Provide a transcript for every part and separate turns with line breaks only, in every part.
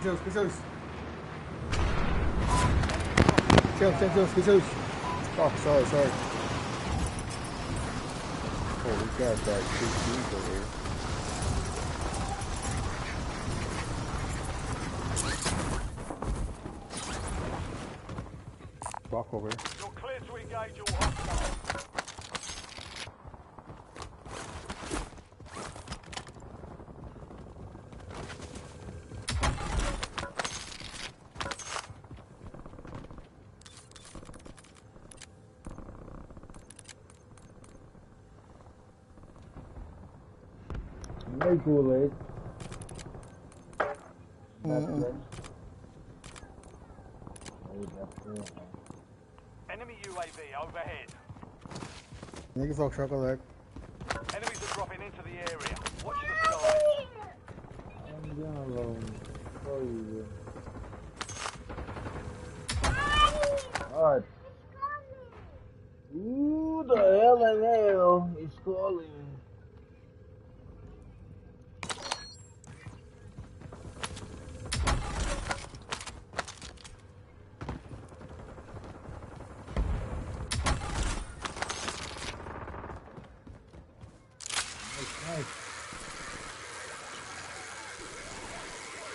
Specials. Specials. Oh, sorry. Oh, we got that 2 teams over here. Walk over here.
You're clear to engage all hostiles.
No Kool-Aid.
Enemy UAV overhead.
Nigga fuck chocolate.
Enemies are dropping into the area. Watch the sky.
I'm down. Alright. Who the hell is calling?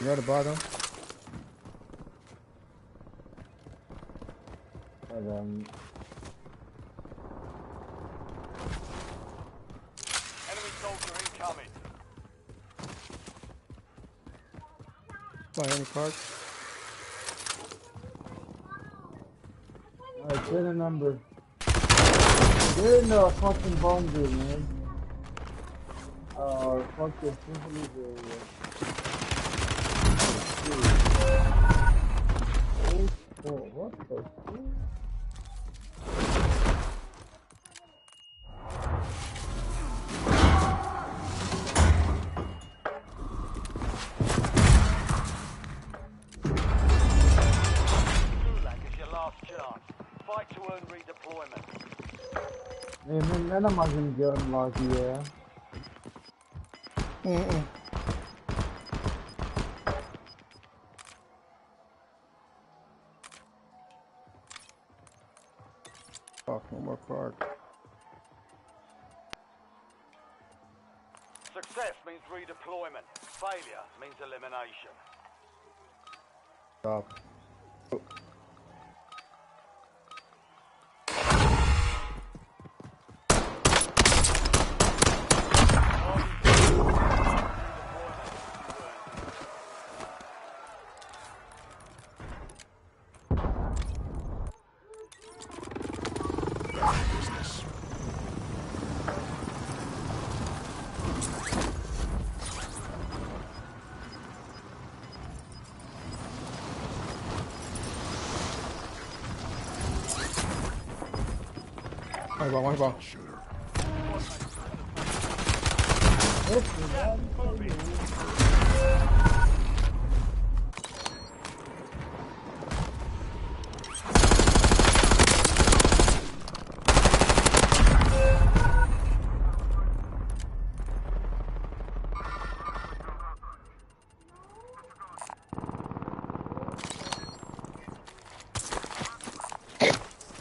You're at the bottom.
Enemy soldier incoming.
Fly any cards?
Alright, get a number. Get in the fucking boundary, man. Fuck this. Oh, what the fuck?
Gulag is your last chance. Fight to earn redeployment.
Hey, man, none of my gonna get unlocked, yeah.
Fuck, no more card.
Success means redeployment. Failure means elimination.
Stop. Oh. One ball.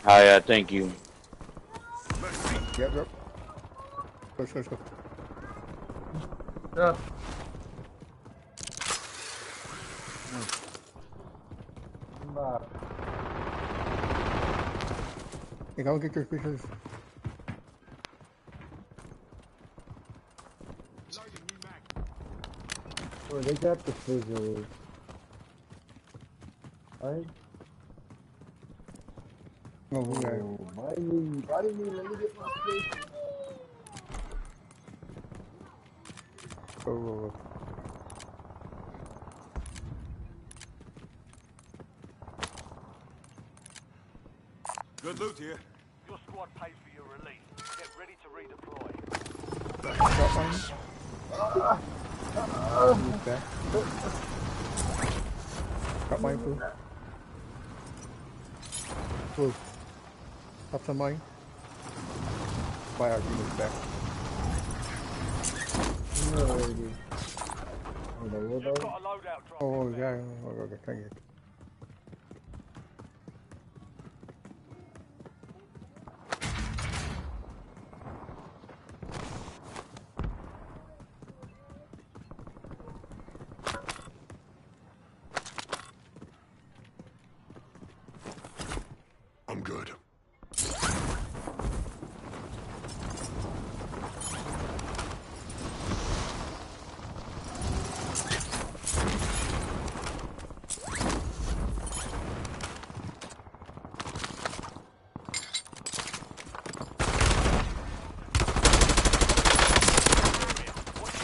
Hi, thank you.
Yep. Go.
Yeah.
Hey, go get your pictures.
Oh, they got the visuals. Right?
Oh, okay.
Why didn't you let me get my face?
Go.
Good loot here. Your squad paid for your release. Get ready to redeploy.
Drop mine. Okay. Drop mine, Blue. Blue. Drop some mine. buy our units back.
Already. Oh, the
You've
widow.
got a loadout drop
Oh,
inbound.
yeah. Okay, thank you.
I'm good.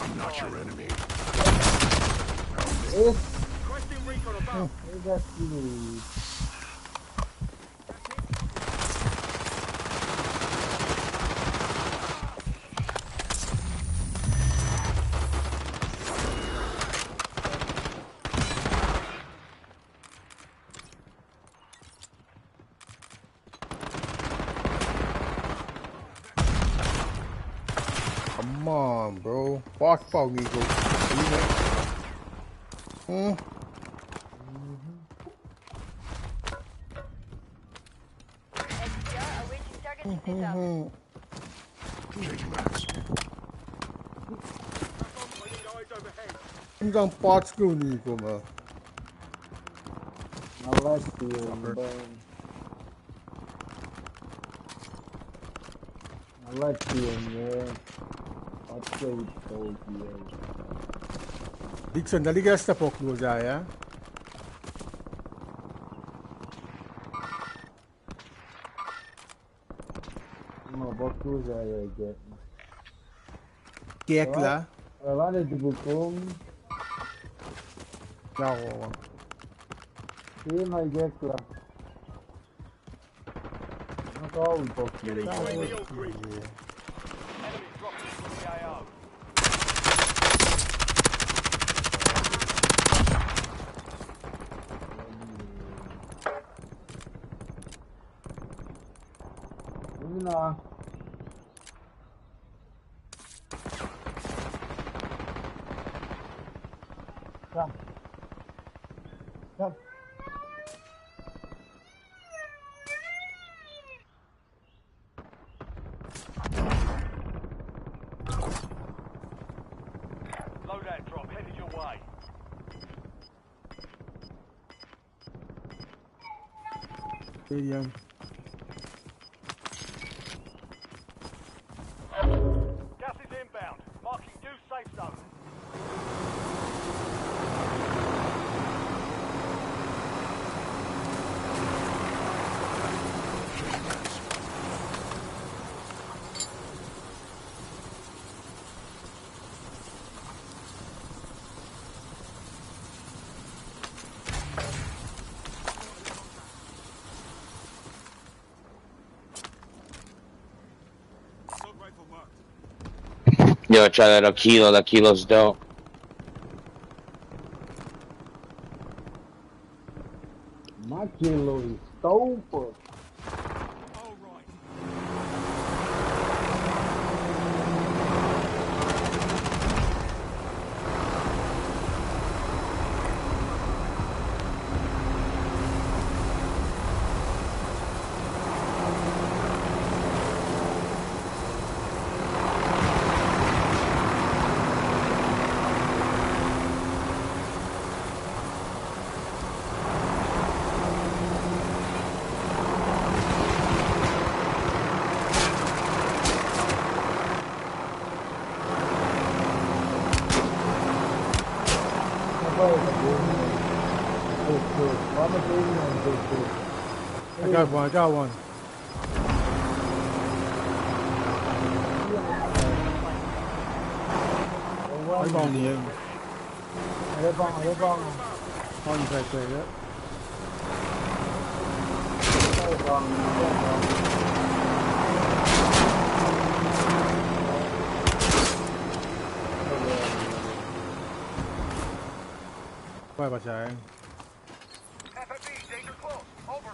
I'm not your enemy.
Requesting recon above.
That's you.
Come on, bro. Boss ball, Eagle.
SDR awaiting target pickup.
Changing maps.
I need eyes overhead.
Hanggang boss ko, Eagle, man.
I like you, man. I like you, man. I'll trade those years.
Dixon, dali ka sa poklo ya.
No, what was I get?
Kekla.
I wanted to become.
Nako.
See my get club. Not all book you.
Enemy dropping from the AO.
Nah. Come. Come.
Loadout drop headed your way.
Stadium.
Gas is inbound. Marking new safe zone.
Yo, try that Aquilo. That Kilo's dope.
My kilo is stupid.
I got one. I got one. I found you. On right there, yeah. Bye bye, Jay.
FFE, danger close. Over.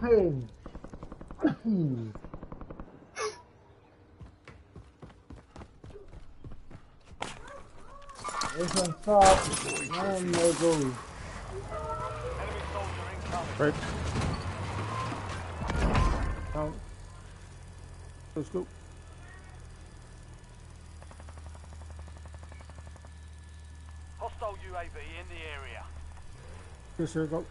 Hey. It's on top. Man, there goes.
Enemy soldier incoming.
Right. Down. Let's go.
Hostile UAV in the area.
Yes, sir. Go.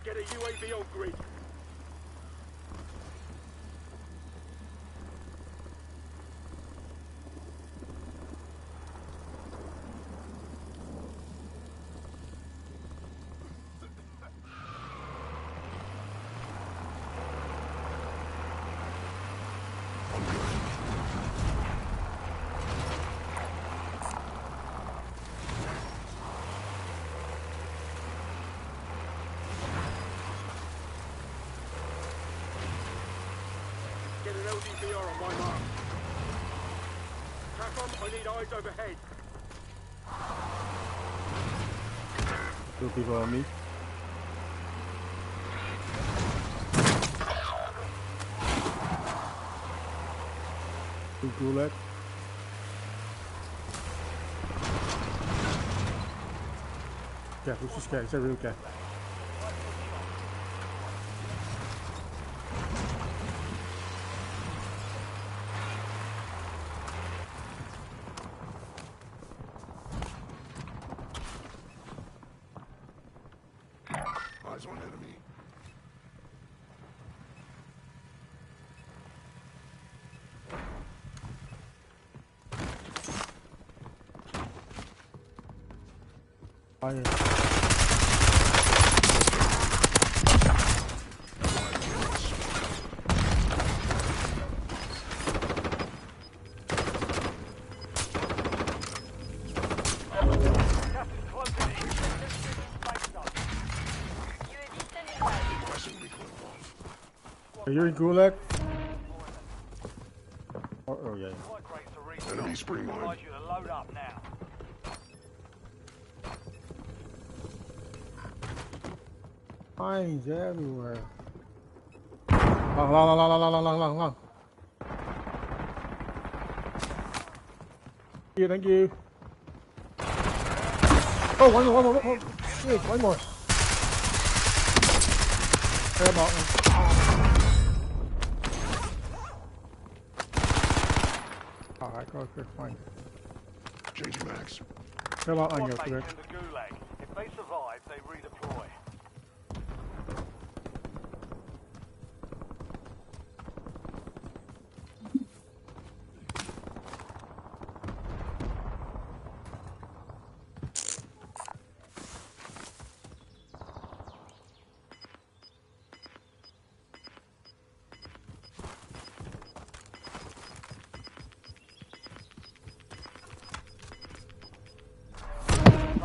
Get a UAV on grid. Get an LDBR on my mark. TACOM, I need eyes overhead.
Two people on me. Two gulag. Ja, hoe is het kijken? Zijn we ook
Eyes on enemy.
Gas is closing in. Space zone.
UAV standing by.
Pressing recoil off.
Are you in gulag? Oh yeah.
Quite great to read.
Enemy spring line.
Advise you to load up now.
Mines everywhere. Long. Thank you. Oh, one more. Shit, one more. Come on. Alright, go quick, fine.
Changing max.
Come on,
Squad
on
mates
your
in the gulag. If they survive, they redeploy.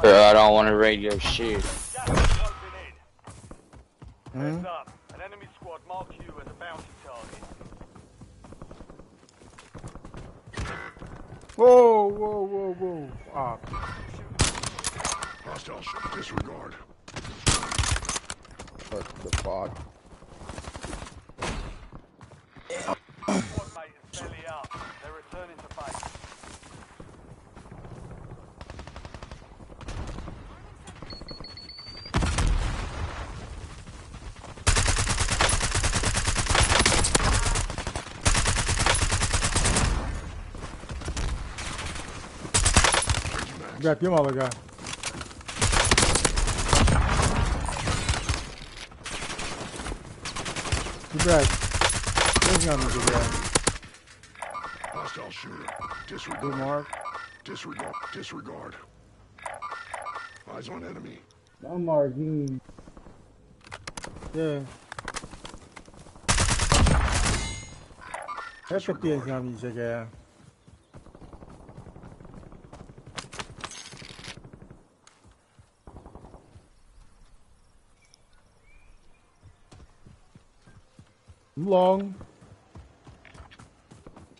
I don't want to radio shit.
Gas is closing in. Heads up. An enemy squad marks you as a bounty target.
Whoa. Ah,
Hostile disregard.
that's the fuck.
Squad mate is belly up. They're returning to base.
Got you, other guy. Too bad. There's none of the guy.
Hostile shooter.
Good
Disregard.
mark.
Disregard. Eyes on enemy.
I'm marking.
Yeah. Essa piękna mi się dzieje. Long.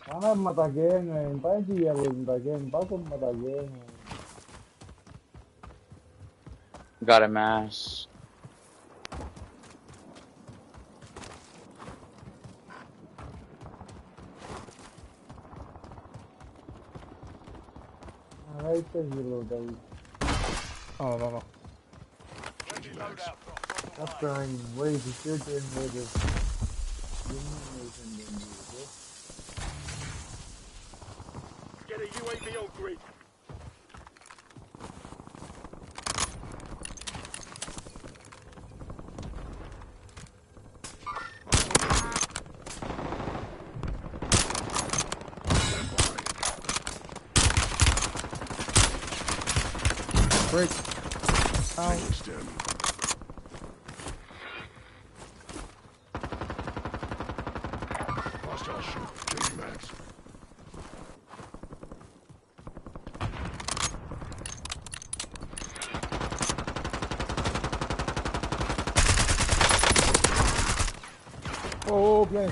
Why Sana matakin, pa hindi ako matakin, bago matakin.
Got a mass.
Right to zero, guys.
Oh, no.
Changing mags.
That's fine. Wait, it's your turn, later.
Get a UAV on grid.
Break.
Taking stem. Hostile shoot. Changing mags.
Oh, behind.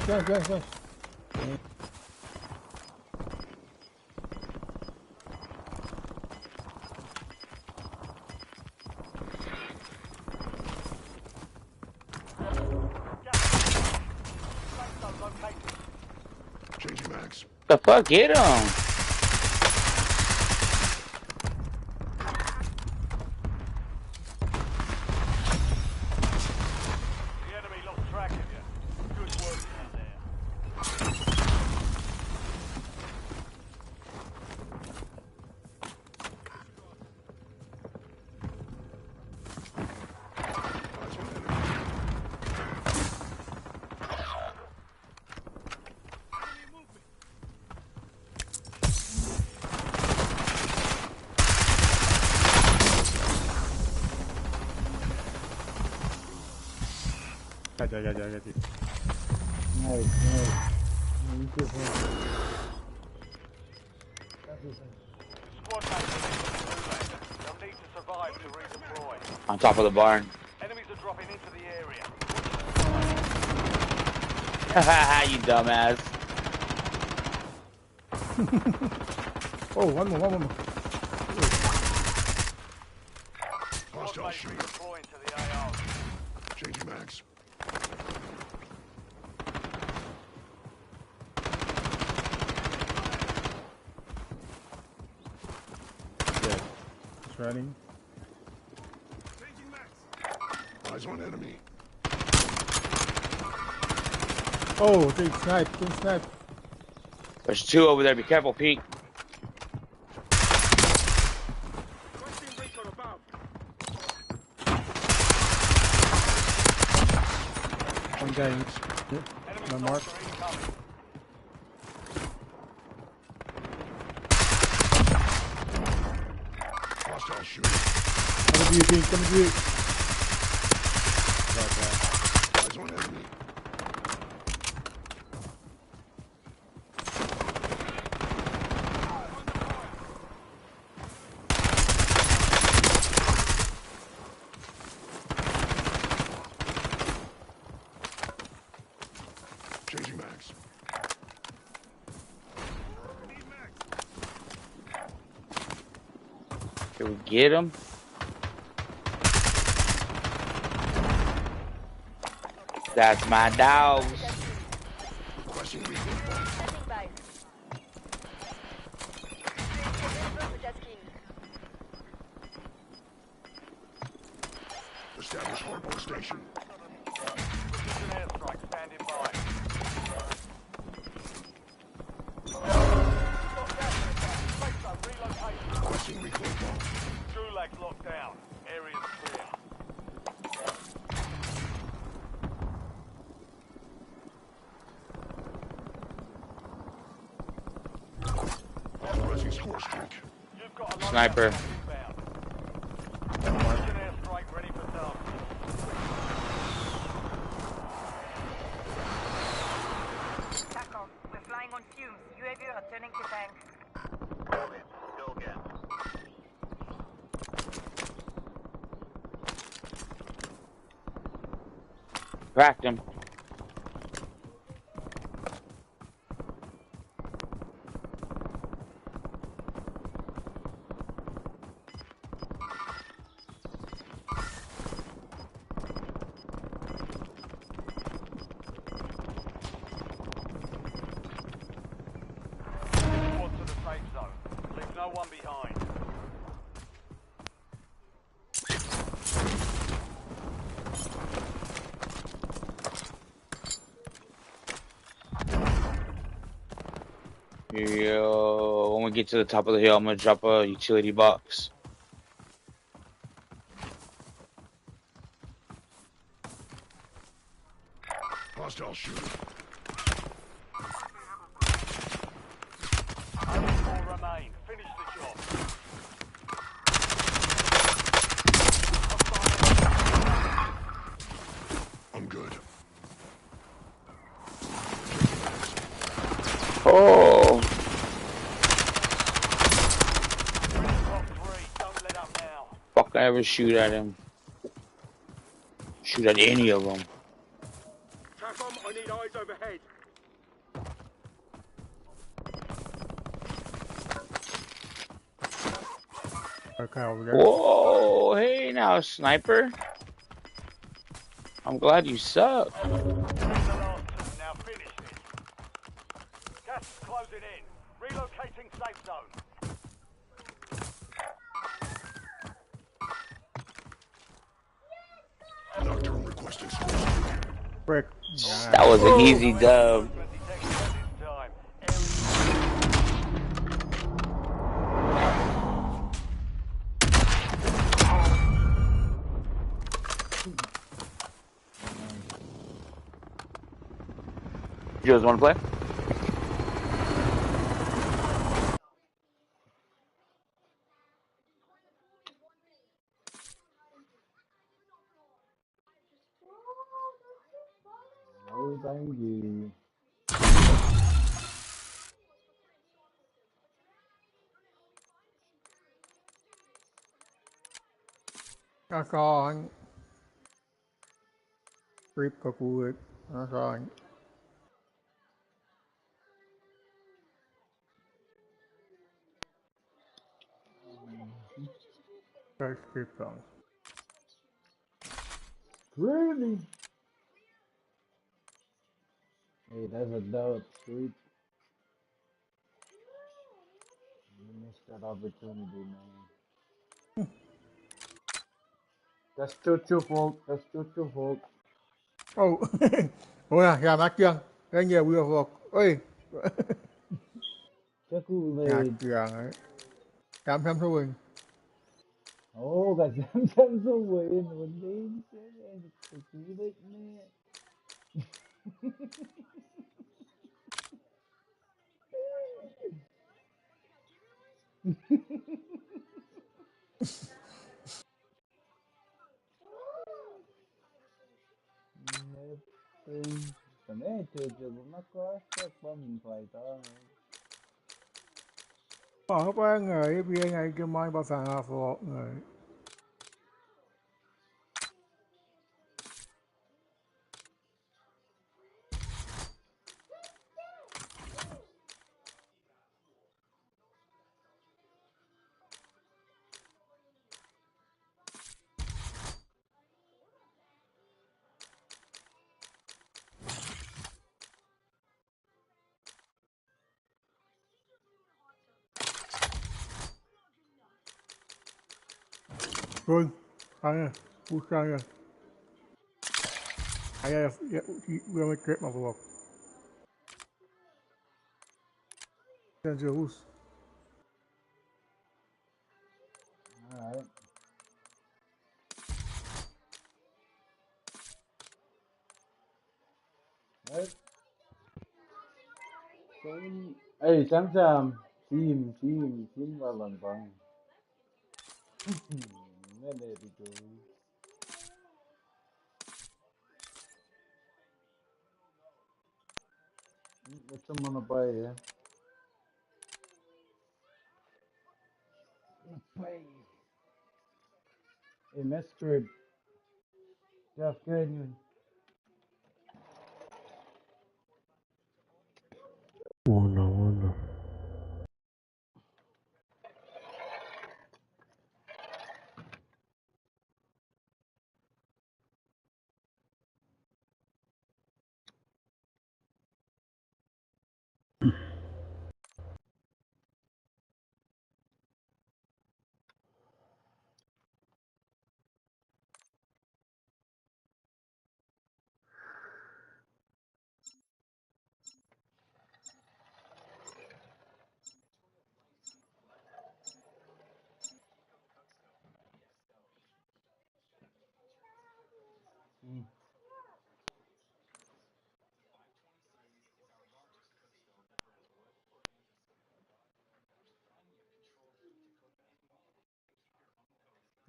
Changing mags.
The fuck, get him!
The enemy lost track of you. Good work down there.
Eyes on enemy.
Got you.
Nice. Beautiful.
Squad mates are in the gulag. They'll need to survive to redeploy.
On top of the barn.
Enemies are dropping into the area.
You dumbass.
Oh, one more.
Squad
Hostile
mates
shoot.
redeploying to the AR.
Changing mags.
Dead. It's running.
Eyes on enemy.
Oh, they sniped.
There's two over there. Be careful, Pete.
One guy.
Enemy
My mark.
soldier incoming.
Hostile shooting.
Coming to you, Pete. Coming to you.
Eyes on enemy. Changing mags.
Can we get him? That's my dogs.
Requesting recon.
Standing by. Multitasking.
Establish hardpoint station.
Precision airstrike standing by. Relocation.
Requesting recon bomb.
Gulag's locked down. Area's clear.
Authorizing score streak.
You've got a
Sniper.
inbound. Precision airstrike ready for target.
TACOM, we're flying on fumes. UAV returning to tank.
Go again.
Cracked him. Yo, when we get to the top of the hill, I'm gonna drop a utility box.
Hostile shooter.
Only 4 remain. Finish the job.
I'm good.
Oh,
Top 3. Don't let up now.
fuck! I ever shoot at him. Shoot at any of them.
TACOM, I need eyes overhead.
Okay, over there.
Whoa, hey now, sniper. I'm glad you suck.
The last 2. Now finish this. Gas is closing in. Relocating safe zone.
Nocturne requesting squad.
Break.
That was an easy dub.
Movement detected this time.
You guys want to play?
No, thank you.
Nó con. Rip có cua. Nó con. Cái rip con.
Really? Hey, that's a dope street. You missed that opportunity, man. That's your fault. That's your fault.
Oh. Ủa à, gà mát chưa? Cái nhiều vừa vọt. Ôi.
Chắc cụ
Ngạc
về.
gà ấy. Cảm xem số bình.
Oh, cả xem số quyền mình đi xem cái cú đấy nè. Também çocuğu bulmak var. Çok bom fayda.
Bỏ ba người bia ngày kia mai bao sàng là phụ người. Good. Anh put sang I will make great my vlog. Send your host.
Alright. Right. Ê, sáng sớm chim vào lần vòng. Nghe đề thì chú. It's someone to buy, yeah. Buy. Hey, Masquerade. Jeff Canyon.
Uno.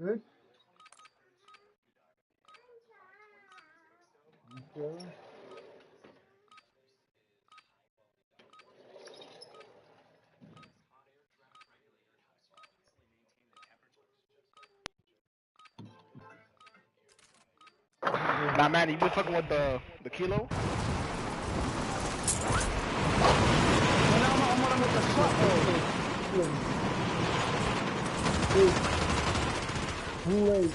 Good. Okay.
Nah, man, you been fucking with the kilo?
Man, I'm on with the shot though. Too late.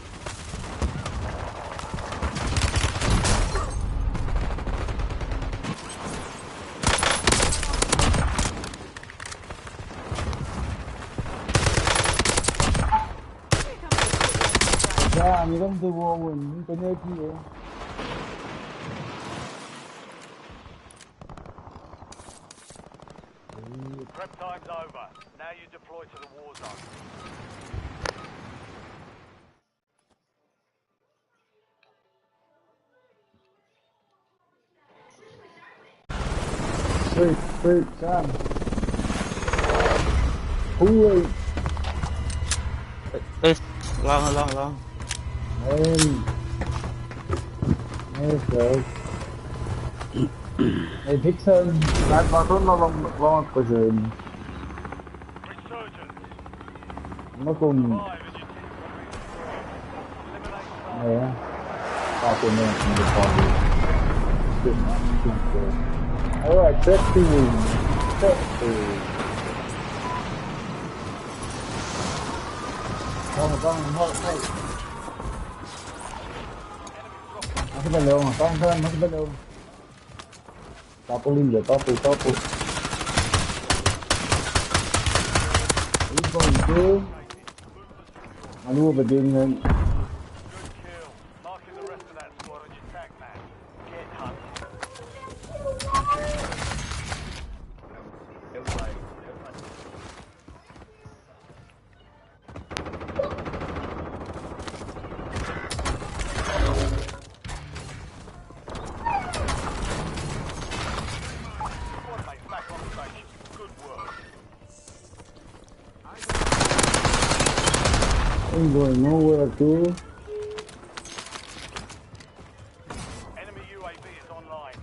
Dạ, mình không từ vô mình cái nơi kia.
Prep time's over. Now you deploy to the war zone.
Straight, Sam. Ui,
Ê, long.
em, nghe sợ. Ê, thích sơn, lát vào tốt nó vòng có rời.
Resurgence.
Nó cùng,
Survive as you eliminate
này á, vào của mình không được còn gì. Chuyện rồi. Alright, set to win. Set to. Con, hey. Masih belum, con, masih belum. Topulin dia, topu. Ini kau itu, anu berdiri.
good kill. Marking the rest of that squad on your tac map. Get hunting. Squad mates back on station. Good work.
Ain't going nowhere, too.
Enemy UAV is online.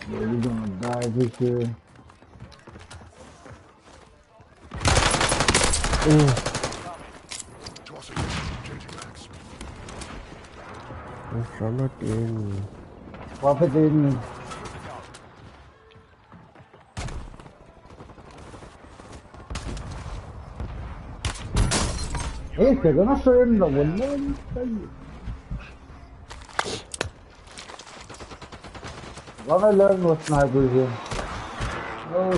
Yeah, you're gonna die this year.
Tossing. Changing max.
Qua phải tin. Ê, kìa nó xuyên là quỳnh lên. Nó lên một sniper kìa. Ôi.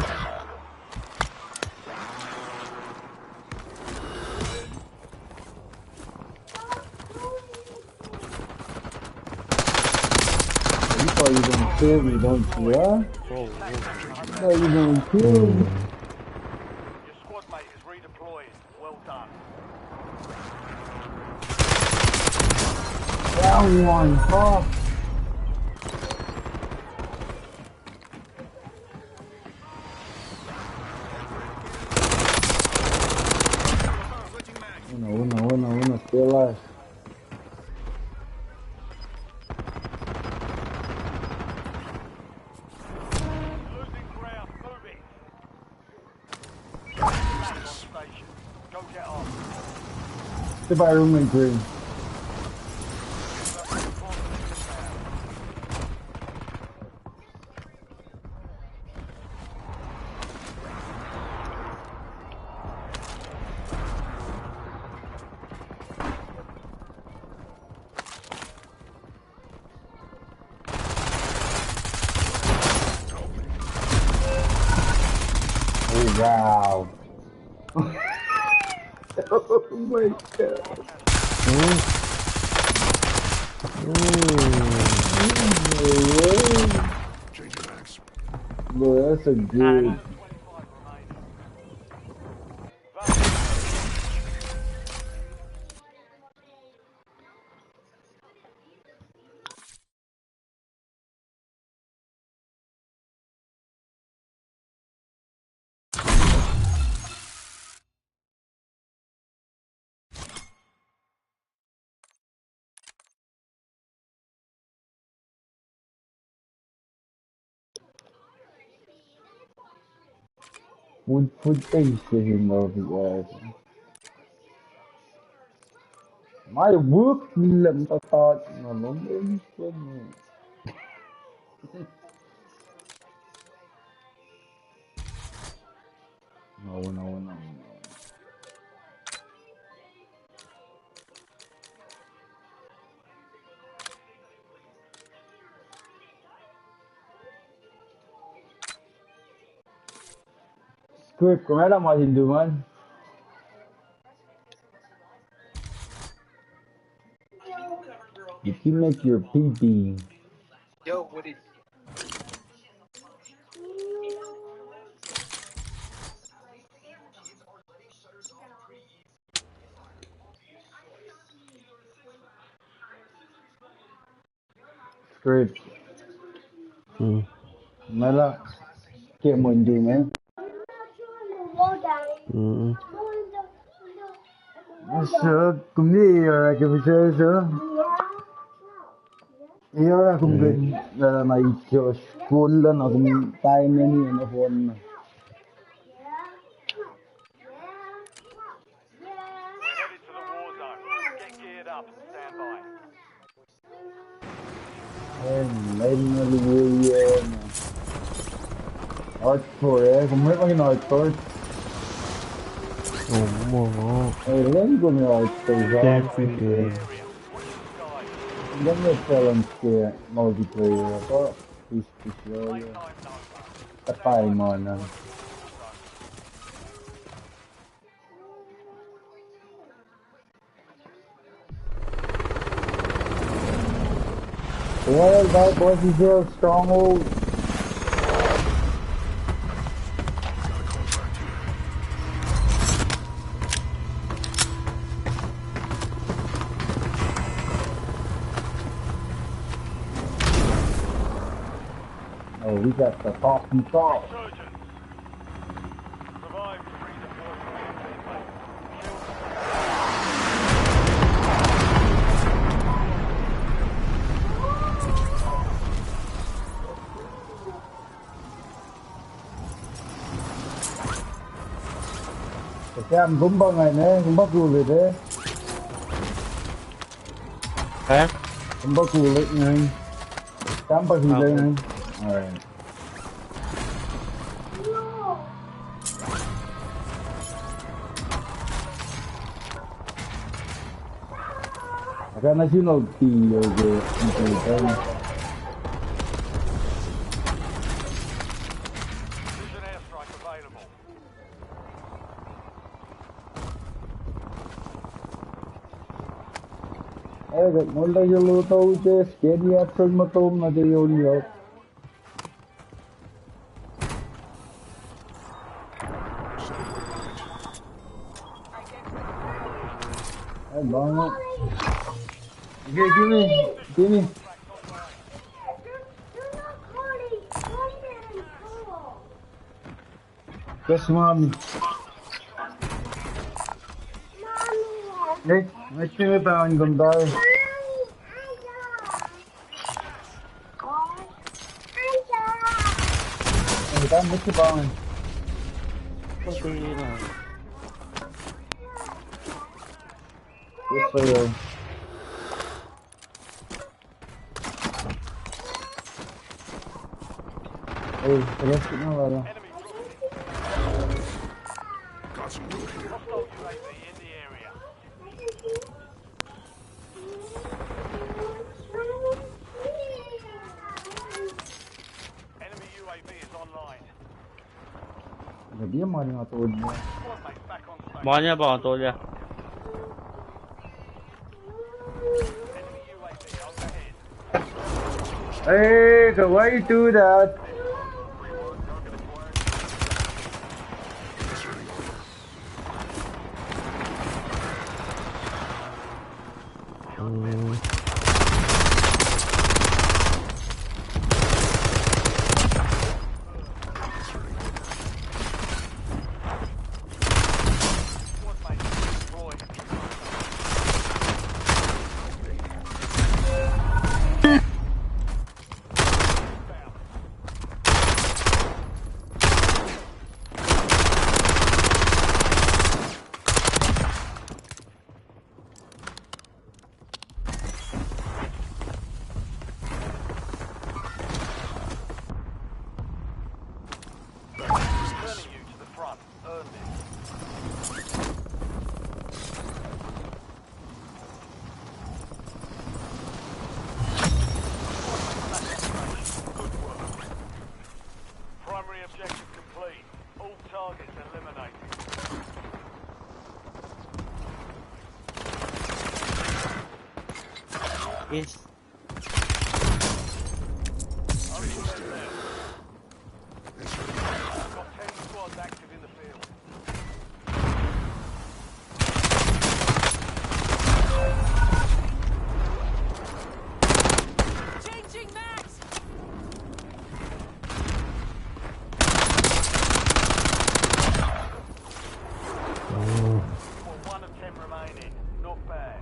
Are you gonna kill me, don't you, huh? Are you gonna kill me?
Your squad mate is redeployed. Well done.
Down one, fuck. Uno, stay alive.
Losing ground. Move it. Back on station. Go get off.
Goodbye, roommate green. Oh, wow. Oh my god.
Changing max.
Bro, that's a good. food tasting of the ass. My work film to start no longer. No. Script kung alam mo Hindu man. You can make your pee.
Yo, what is?
Script. Mala. Kaya mo Hindu man. Sir, cũng đi rồi cái video sir. Iyo na kung na may school lang akong time na niya na phone na.
We're headed to the war zone. Get geared up and stand by.
Ay, lain na lubuyan. Hardcore kung may pang hardcore. Ay, lain ko may hardcore. Hindi may challenge kaya multiplayer ako. Peace Tapay mo na. Well, that was your stronghold. Oh, we got the talking salt.
Surgeons. Survive to redeploy to your teammate.
Cái anh cũng bao ngày nè, cũng bắt rùa thế.
Hả?
Cũng bắt rùa lên này. Cám bắt rùa lên này. Alright. Acá national team okay.
Precision airstrike available.
Eh, mulai yung luto chứ, kaya at sa matong na yun yun. Ay, bango. Okay, give me. Yes, mommy. Hey, let's see if I'm going to die. Hey, that's Mr. Bond. Yes, sir. Hey, rest it now, Lara.
Enemy
Got some loot here.
hostile UAV in the area. Enemy UAV is online.
Gabi ang mga natulog mo.
Squad mates back on station.
Bỏ nha, bỏ tôi nha.
Enemy UAV overhead.
Hey, why you do that?
Squad mates destroyed. Bound.
It's
Only 10 left. Got 10 squads active in the field.
Changing mags!
Got 1 of 10 remaining. Not bad.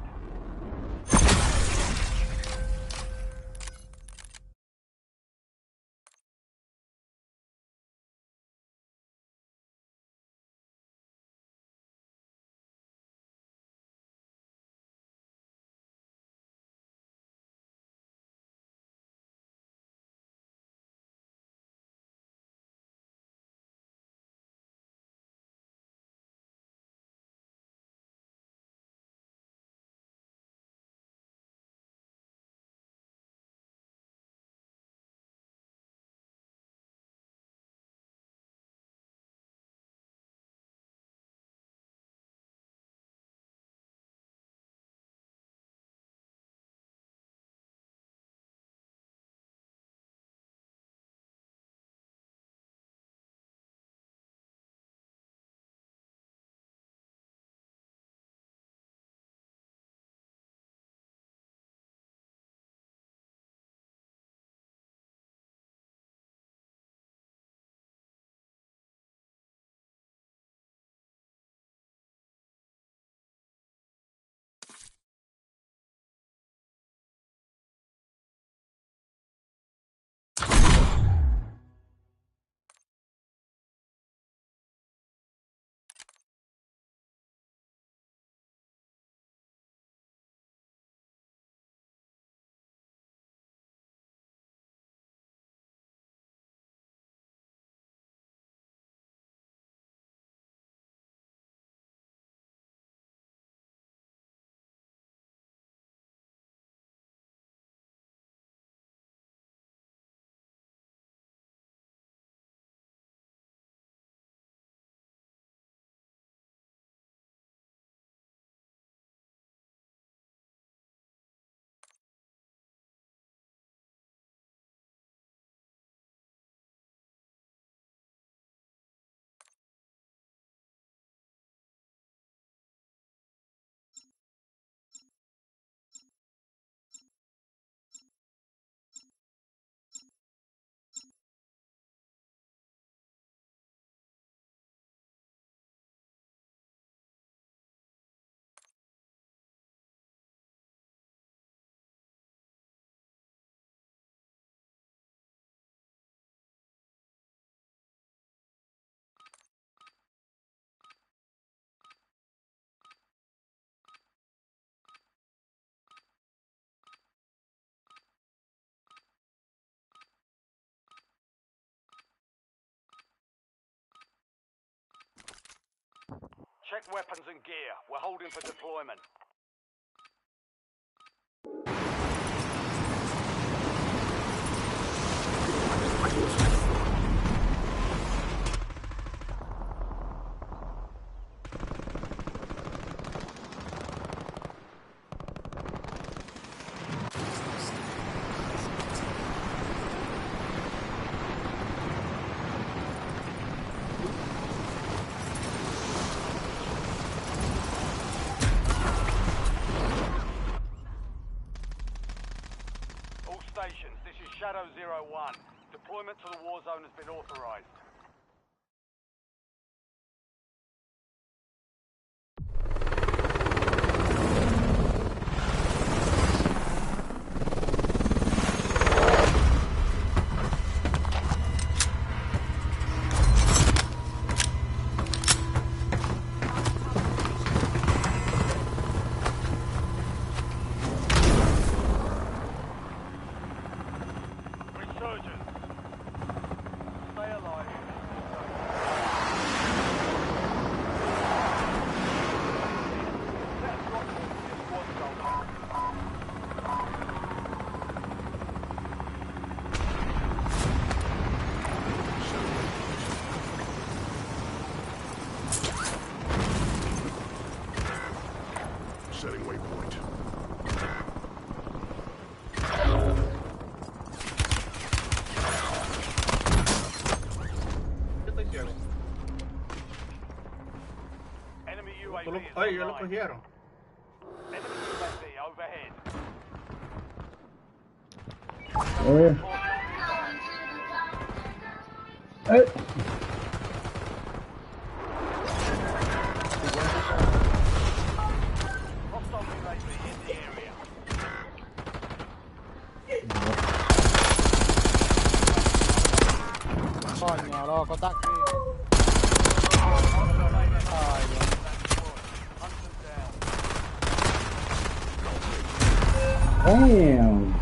Check weapons and gear. We're holding for deployment. All stations, this is Shadow 01. Deployment to the war zone has been authorized. Resurgence. Stay alive. Let's rock this squad zone.
Setting waypoint.
Oye, yo lo cogieron.
Enemy UAV overhead. Hostile UAV in the area.
Coño, loco, está aquí.
Damn.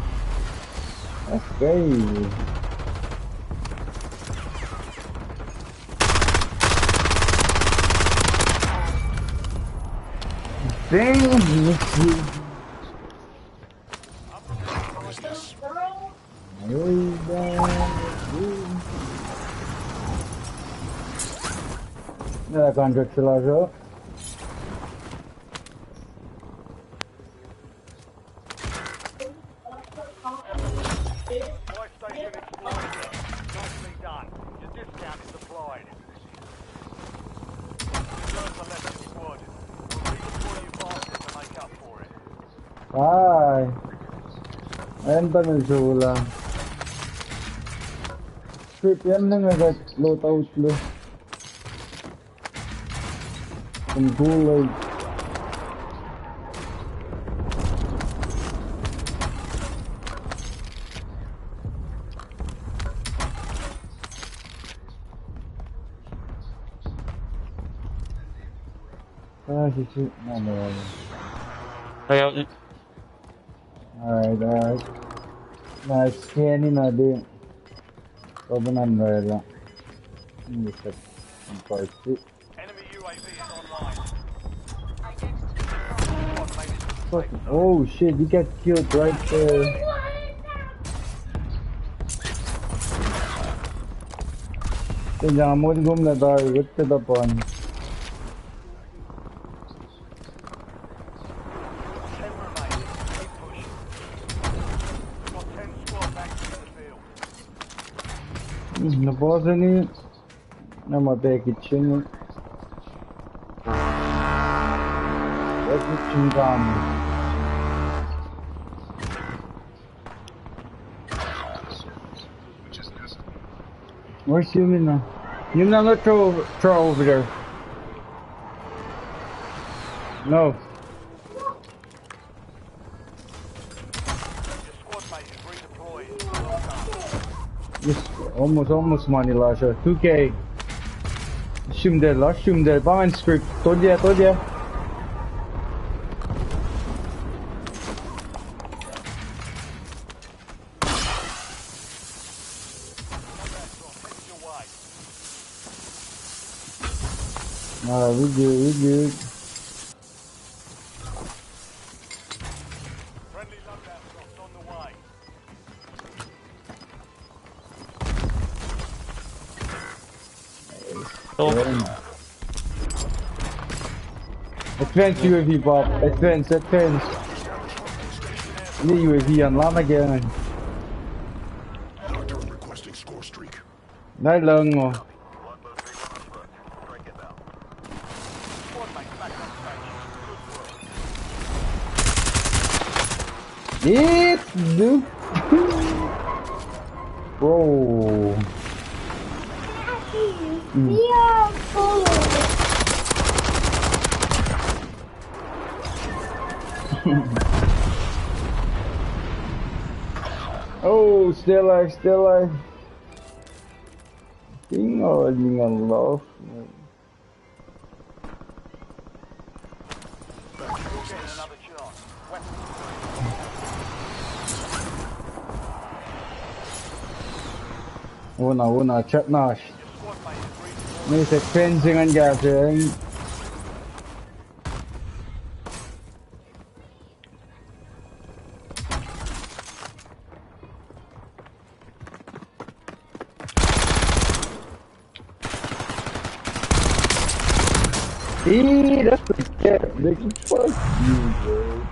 That's crazy. Damn. Nella contract ce l'ha già.
Buy station explored. Nicely done. Your discount is applied. Reserves are left in squad. We'll redeploy you faster to make up for it.
Ay. Ayan pa ng sula. Script yan na nga loadout lo. Ang gulay. Ah, shit. No, no. Alright. Nice scanning na din. Sobrang rela. Hindi sa party.
Enemy UAV is online.
Oh shit, you got killed right there. Jangan mau gum na dar, get to the pond.
10 remaining. Keep pushing. We've got 10 squads active in the field.
Napasa ni namatay kitchen. What's the chingam? Where's Yumina? Yumina, let's throw over there. No.
Your squad mate is redeployed. Well done.
Yes, almost money Lasha. 2K. Shoot there. Behind script. Told ya. We good.
Friendly loadout drops on the way.
Advance UAV, Bob. Advance. Need UAV on Lama again.
Doctor requesting score streak.
Not long more.
Squad mate back on station. Good work.
It's dude. Bro. Oh, still alive. Ding on love.
You'll get another chance. Weapons.
Una, chat nash.
Your squad mate is redeployed.
May sa fencing ang gasing. That's the cat, nigga. Fuck you, bro.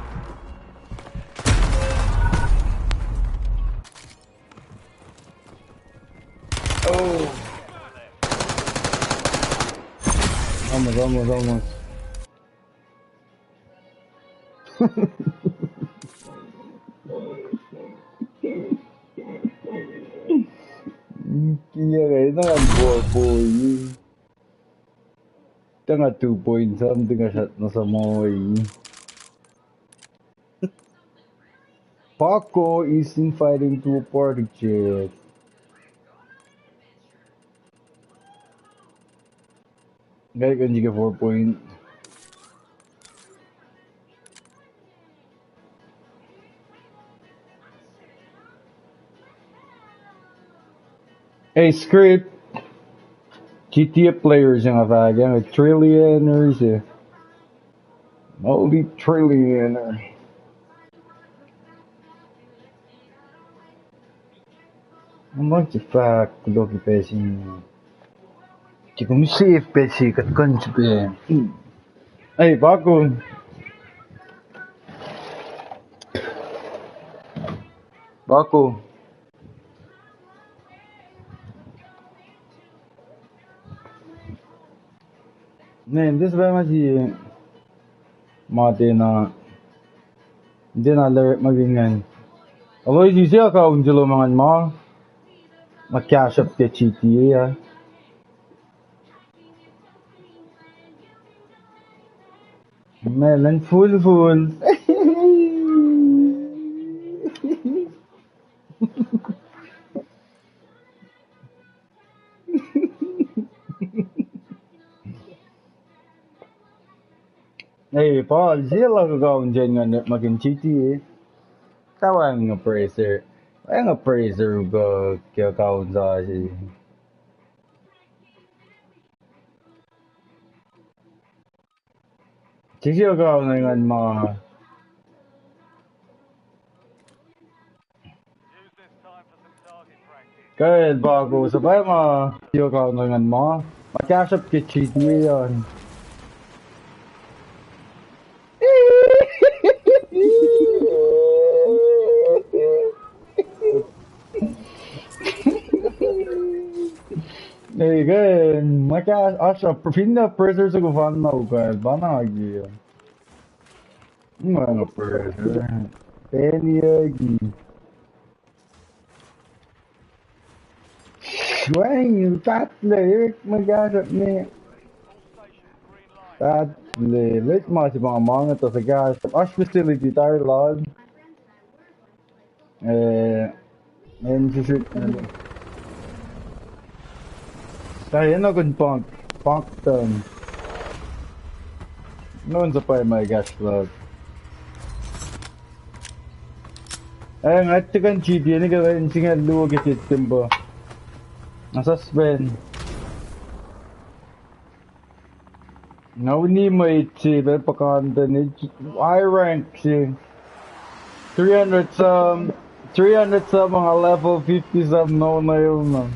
Oh. Almost. Kia kayo boy. Tanga 2 point something ka shot na sa moy. Paco is inviting to a party chat. Gaya kan jika 4 point. Hey, script. GTA players yung avagan. Trillionaires eh. Holy trillionaire. I'm like the fact que logo pezinho. Tipo, me safe pezi kat kanji be. Hey, Paco. Paco. Man, this ba masih mati na hindi na alert magingan. Aloy sisi ka unjelo mangan mo. Ma-cash up the GTA ah. Melon full. Hey, Paul, sila ka kaon dyan nga maging GTA. Tawa ang appraiser. Ay ang appraiser ka kaya kaon sa si. Sisiyo ka kaon na yung mga.
Use this time for some target practice.
Kahit bago, sabay mga sisiyo ka kaon na yung mga. Ma-cash up kay GTA yan. Hey, good. My gosh, Asha, pinna pressure sa gufan na ugad. Bana lagi. Mga pressure. Penny lagi. Swing, tatle. Mag-asap ni. Tatle. Let's match mga to sa gas. Ash facility tire log. And shoot. Tayo na kun punk down. Noon sa pa my gas log. Ay nga tikan GTA ni gawin singa luwa ke system ba. Nasuspend. Now ni may chiba pakanda ni I rank si 300 some mga level 50 some no na yun.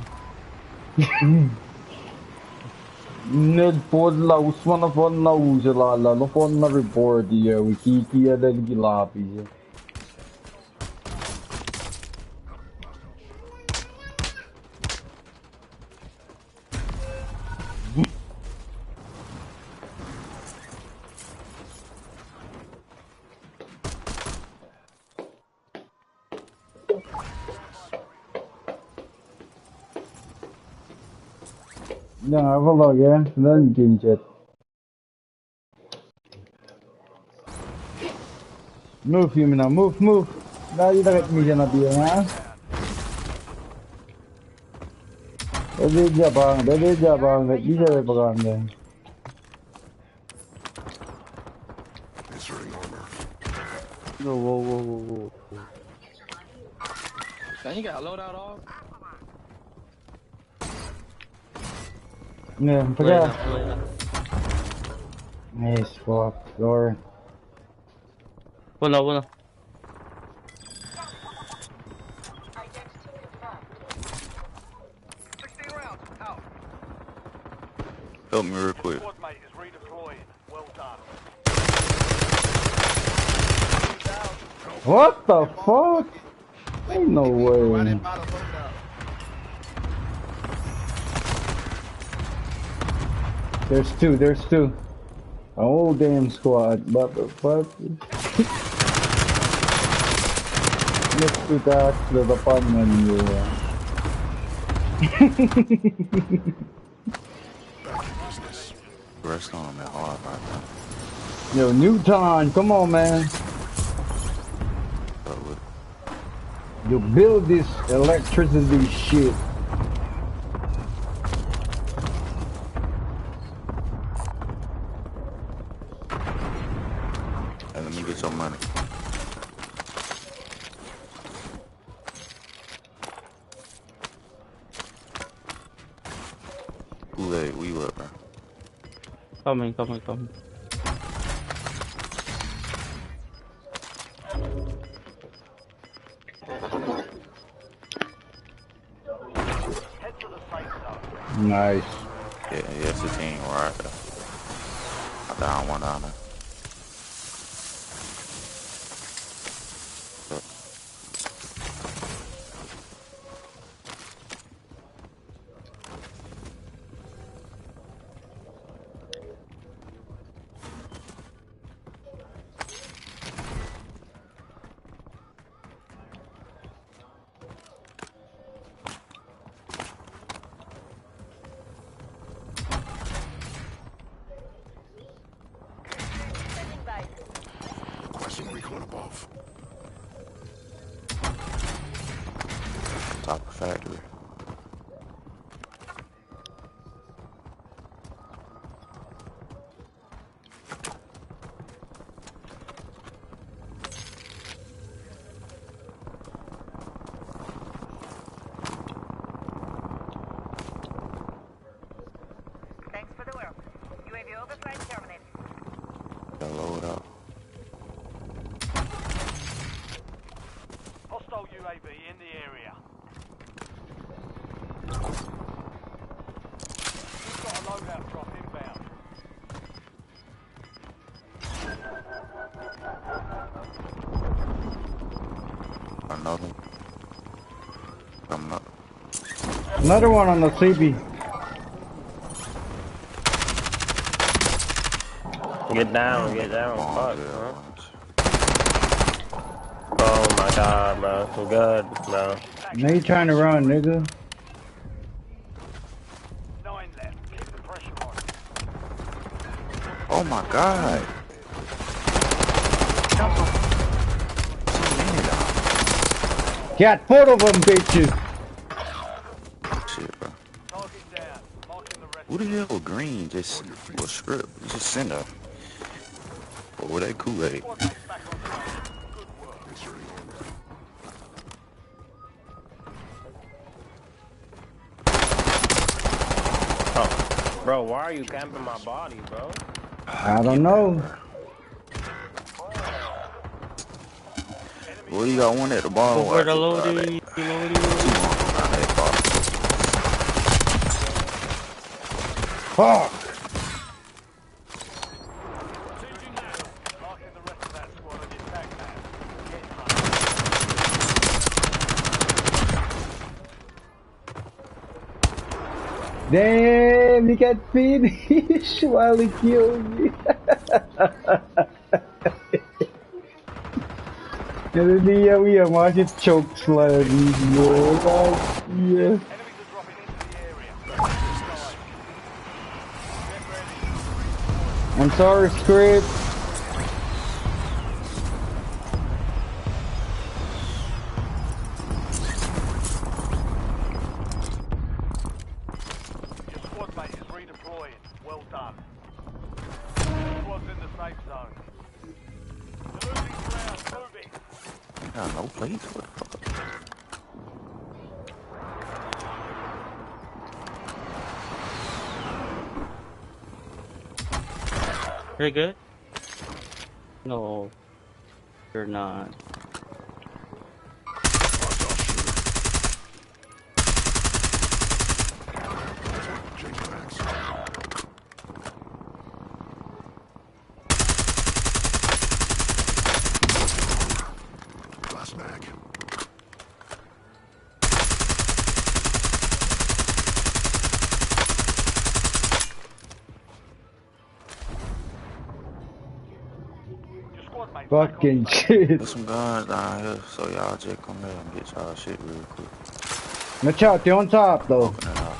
Ned pod la usman na phone na ujalala no phone na report ya wiki ya dal gilapi ya. Yeah, have a log, yeah. Then game chat. Move, Humina, move. Dahil takit mo dyan natin, ha? Dali jabang, hindi siya pagkanda.
Inserting armor.
Whoa. Now you got a loadout off?
Yeah, forget. Nice, fuck, door.
Wala.
Identity confirmed.
16 rounds. Out.
Help me real quick.
Squad mate is redeploying. Well done.
What the fuck? Ain't no way. There's two. A whole damn squad. But the fuck? Next to that, the fun when you.
Rest on him hard right now.
Yo, Newton, come on, man.
But with
You build this electricity shit.
hey, let me get your money. Kool-Aid, where you at, bro?
Coming.
Head to the safe zone.
Nice.
Yeah, it's a team right there. I down one down there.
Standing by.
Requesting recon above.
Top of factory.
Thanks for the work. UAV overflight terminated.
Gotta load up.
Hostile UAV in the area. We've got a loadout drop inbound.
Another. Coming up.
Another one on the CB.
Get down,
Oh,
fuck,
yeah,
bro.
once.
Oh my god, bro. I'm good, bro.
Now you trying to run, nigga.
9 left. Keep the pressure on.
Oh my god.
Got 4 of them, bitches.
Shit, bro.
Target down. Marking the rest.
Who the hell green just was script? Just send her. Or were they Kool-Aid?
Squad mates back on station. Good work.
Inserting order.
Oh. Bro, why are you camping my body, bro?
I don't know.
Well, you got one at the bottom.
Over the
watch it,
loading.
Two on that bottom.
Fuck.
Changing now. Marking the rest of that squad on your tag map. Get home.
Damn, he got finished while he killed me. And then we are watching choke slam. Yeah.
Enemies are dropping into the area. Get ready.
I'm sorry, script.
Your squad mate is redeploying. Well done. Squad's in the safe zone. You're losing ground. Moving.
Got no place. What the fuck?
Very good. No, you're not.
Changing max. Glass mag.
Your squad mate
Fucking shit.
There's some guns down here, so y'all just come here and get y'all shit real quick.
Machado, they're on top though.
Open it up.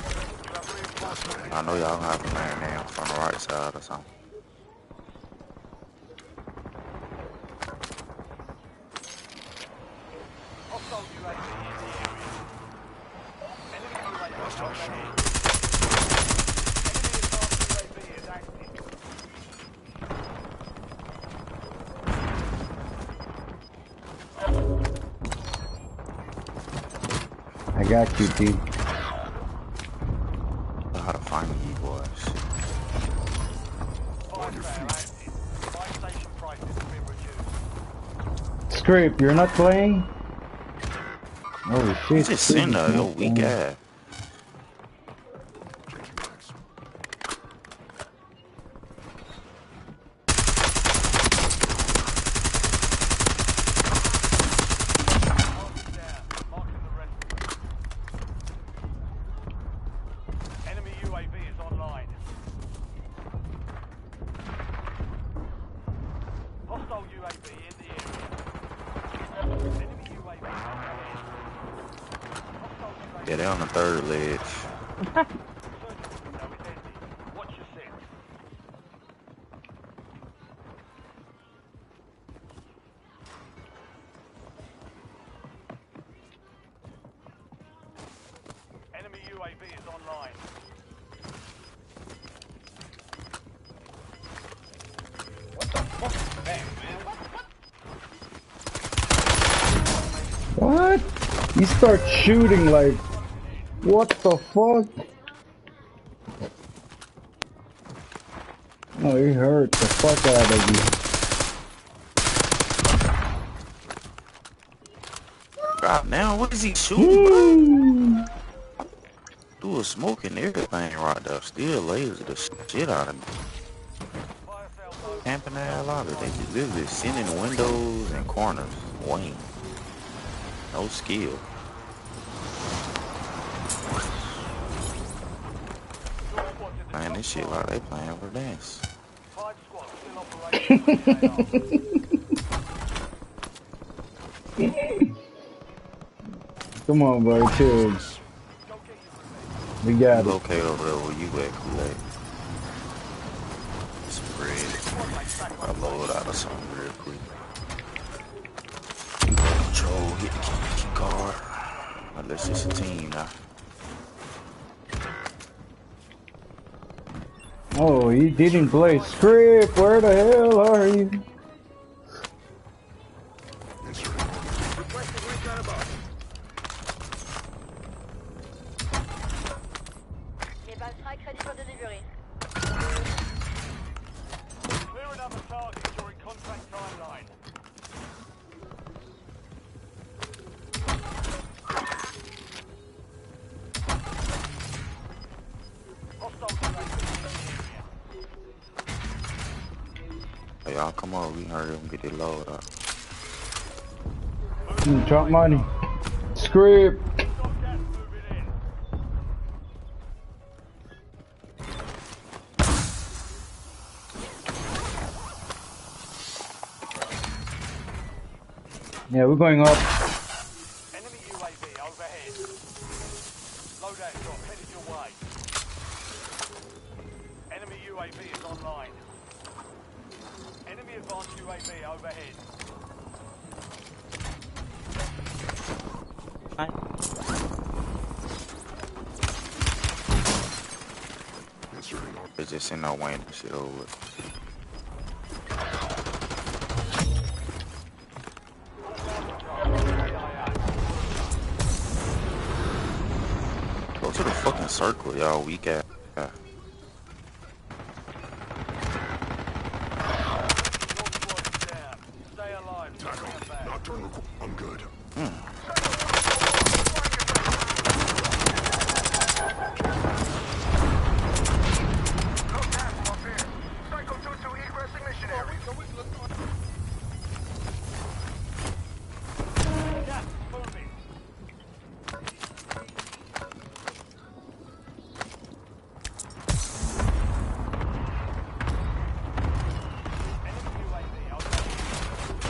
I know y'all gonna have to land down from the right side or something.
Hostile UAV in the area. Enemy UAV overhead. Enemy advanced UAV is active.
I got you, T.
How to find you boys.
Fire sale active. Fire station prices have been reduced.
Scrape, you're not playing? Oh shit.
Just send her, yo, weak ass.
Changing mags.
Target down. Marking the rest of them. Enemy UAV is online. Hostile UAV in the area. Enemy UAV overhead. Hostile UAV.
Yeah, they're on the third ledge.
Search window is ending. Watch your six. Enemy UAV is online.
What? You start shooting like, what the fuck? Oh, he hurt the fuck out of you.
God, now what is he shooting, bro? Dude, smoking everything right there. Still laser the shit out of me.
Fire sale zone.
Camping the hell out of it. They just literally sending windows and corners. Wayne. No skill. Man, this shit like they playing for dance.
5 squads still operating.
Come on, bro, chill. We got it.
Locate over there where you at, Kool-Aid. Spread. I load out of something real quick. Control, hit the key card. Unless it's a team now.
Oh, he didn't play script. Where the hell are you?
Clear another target during contract timeline. Hostile UAV in the area.
Hey, y'all come on, we hurry up and get it load up.
Drop money. Script.
Stop gas moving in.
Yeah, we're going up.
Enemy UAV overhead. Loadout drop headed your way. Enemy UAV is online. Enemy advanced UAV overhead.
Inserting on.
They just send no Wayne and shit over with. Go to the fucking circle, y'all weak ass.
Your squad is down. Stay alive. Bring them back.
Nocturnal. I'm good.
Gas moving. Enemy UAV overhead.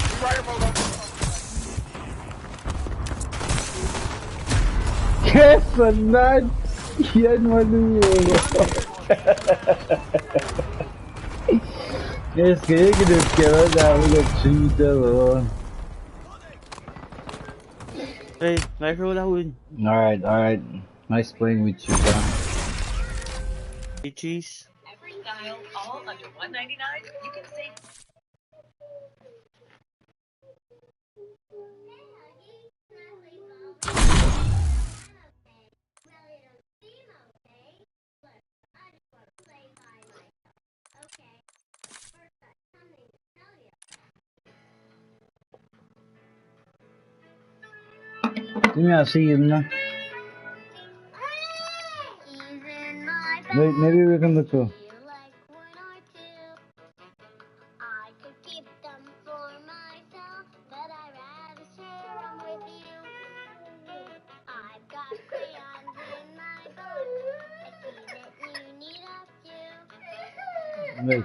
Kesanad! Yan maluro. Yes, kaya ginagkira dami nag-cheater, oh.
Hey, nice roll out.
Alright. Nice playing with you, John.
Hey, cheese.
Every style, all under $199. You can save.
Yeah, see him now. Maybe we can look too. Wait.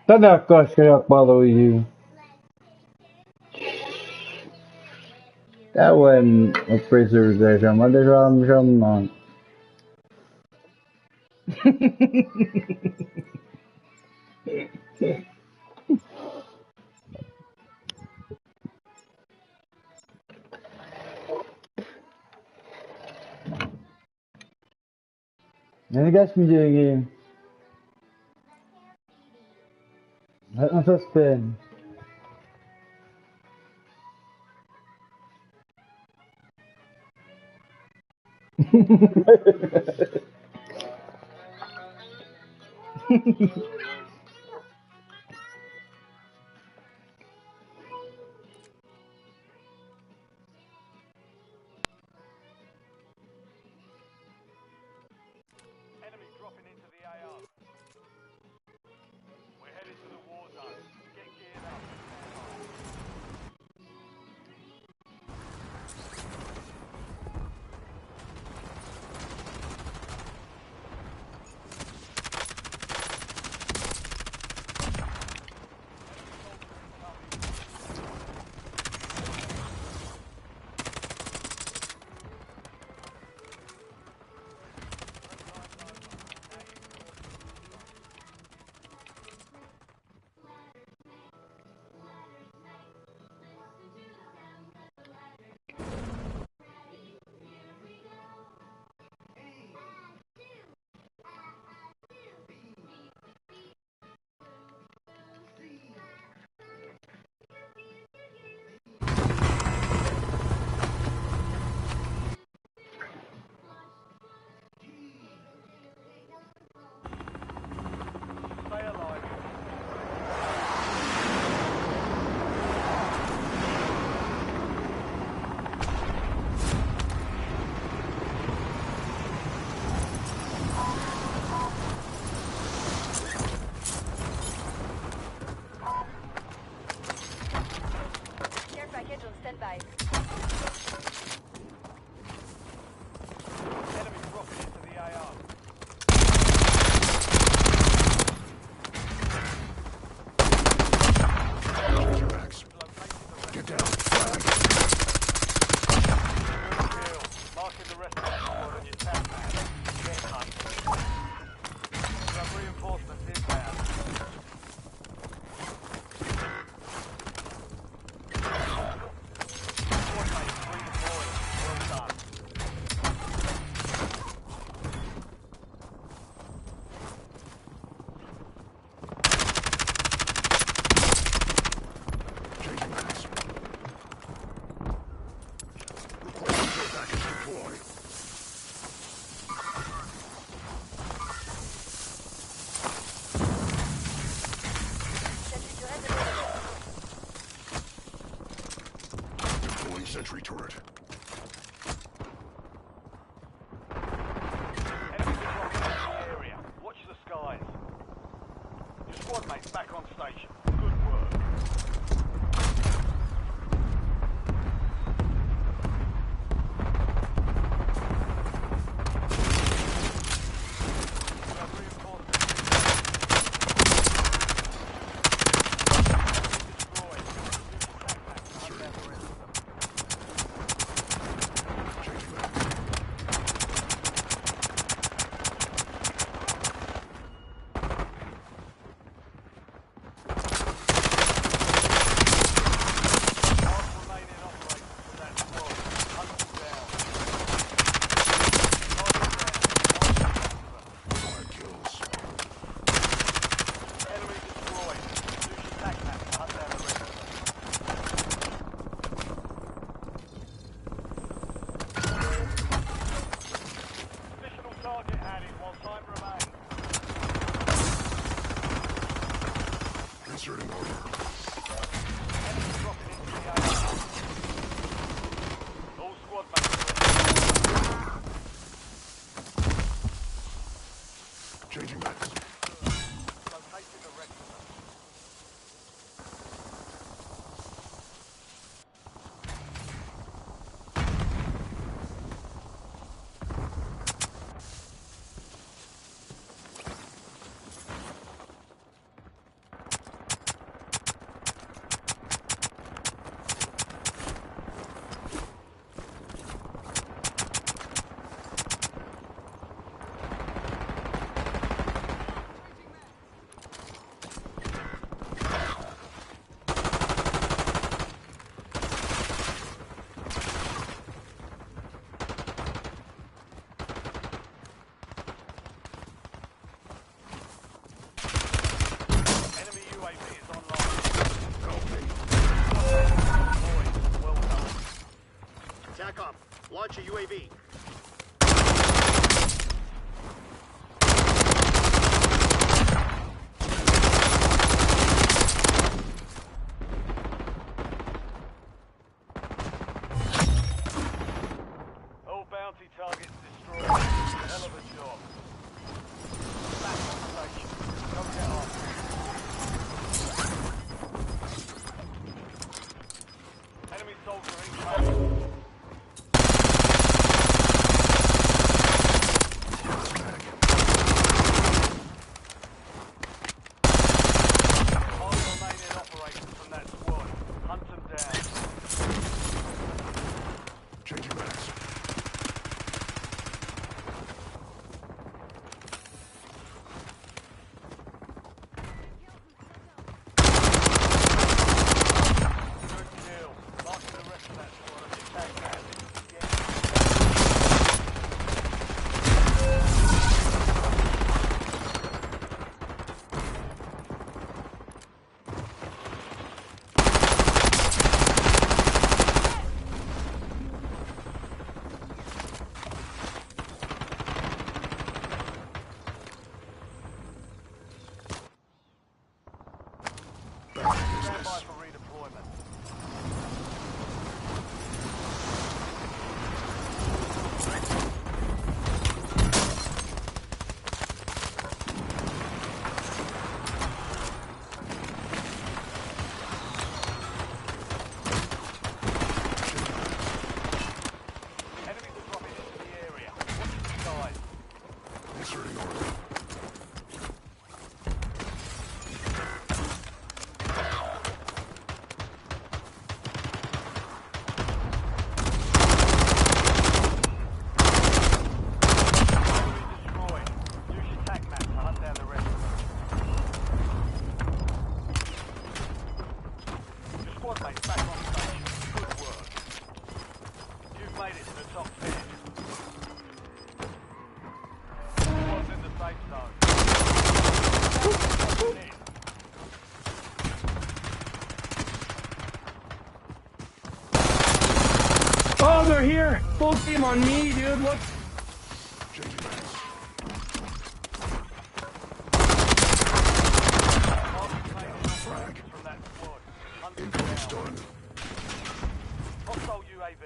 Tada koş kayak balığı. That one appraisers there, some other some. Yani geçmeyeceğim. Nasıl spin?
Enemies dropping into the AO. We're headed to the war zone. Get geared up.
Sentry turret.
Enemies are dropping into the area. Watch the skies. Your squad mates back on station. Good work. You have reinforcements. Destroyed. Use attack maps to hunt down the rest of them.
Changing back.
Last remaining operators from that squad. Hunt them down. Target down.
5 kills.
Enemy destroyed. Use your attack map to hunt down the rest of them. Additional target added while time remains.
Inserting armor.
Enemy dropping into the area. All squad mates
Changing backs.
located the rest of them. Enemy UAV is online.
Help me.
Deployed. Well done.
TACOM, launch a UAV.
All bounty targets destroyed. Hell of a job. Back on station. Go get on. Enemy soldier incoming. All remaining operators from that squad. Hunt them down.
Changing backs.
Good kill. Marking the rest of that squad as attack map. Stand by for redeployment. Enemies are dropping into the area. Watch the skies.
Inserting armor.
Enemy destroyed. Use your attack map to hunt down the rest of them. Your squad mates back on station. Good work. You've made it to the top 10. Squad's in the safe zone.
Oh, they're here! Full team on me, dude. What?
Changing backs.
From that squad. Hunt them
Incoming
down.
stun.
Hostile UAV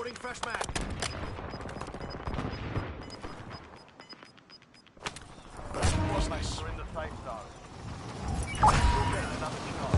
Loading fresh mag. Was nice.
You're in the safe zone. You'll get another shot.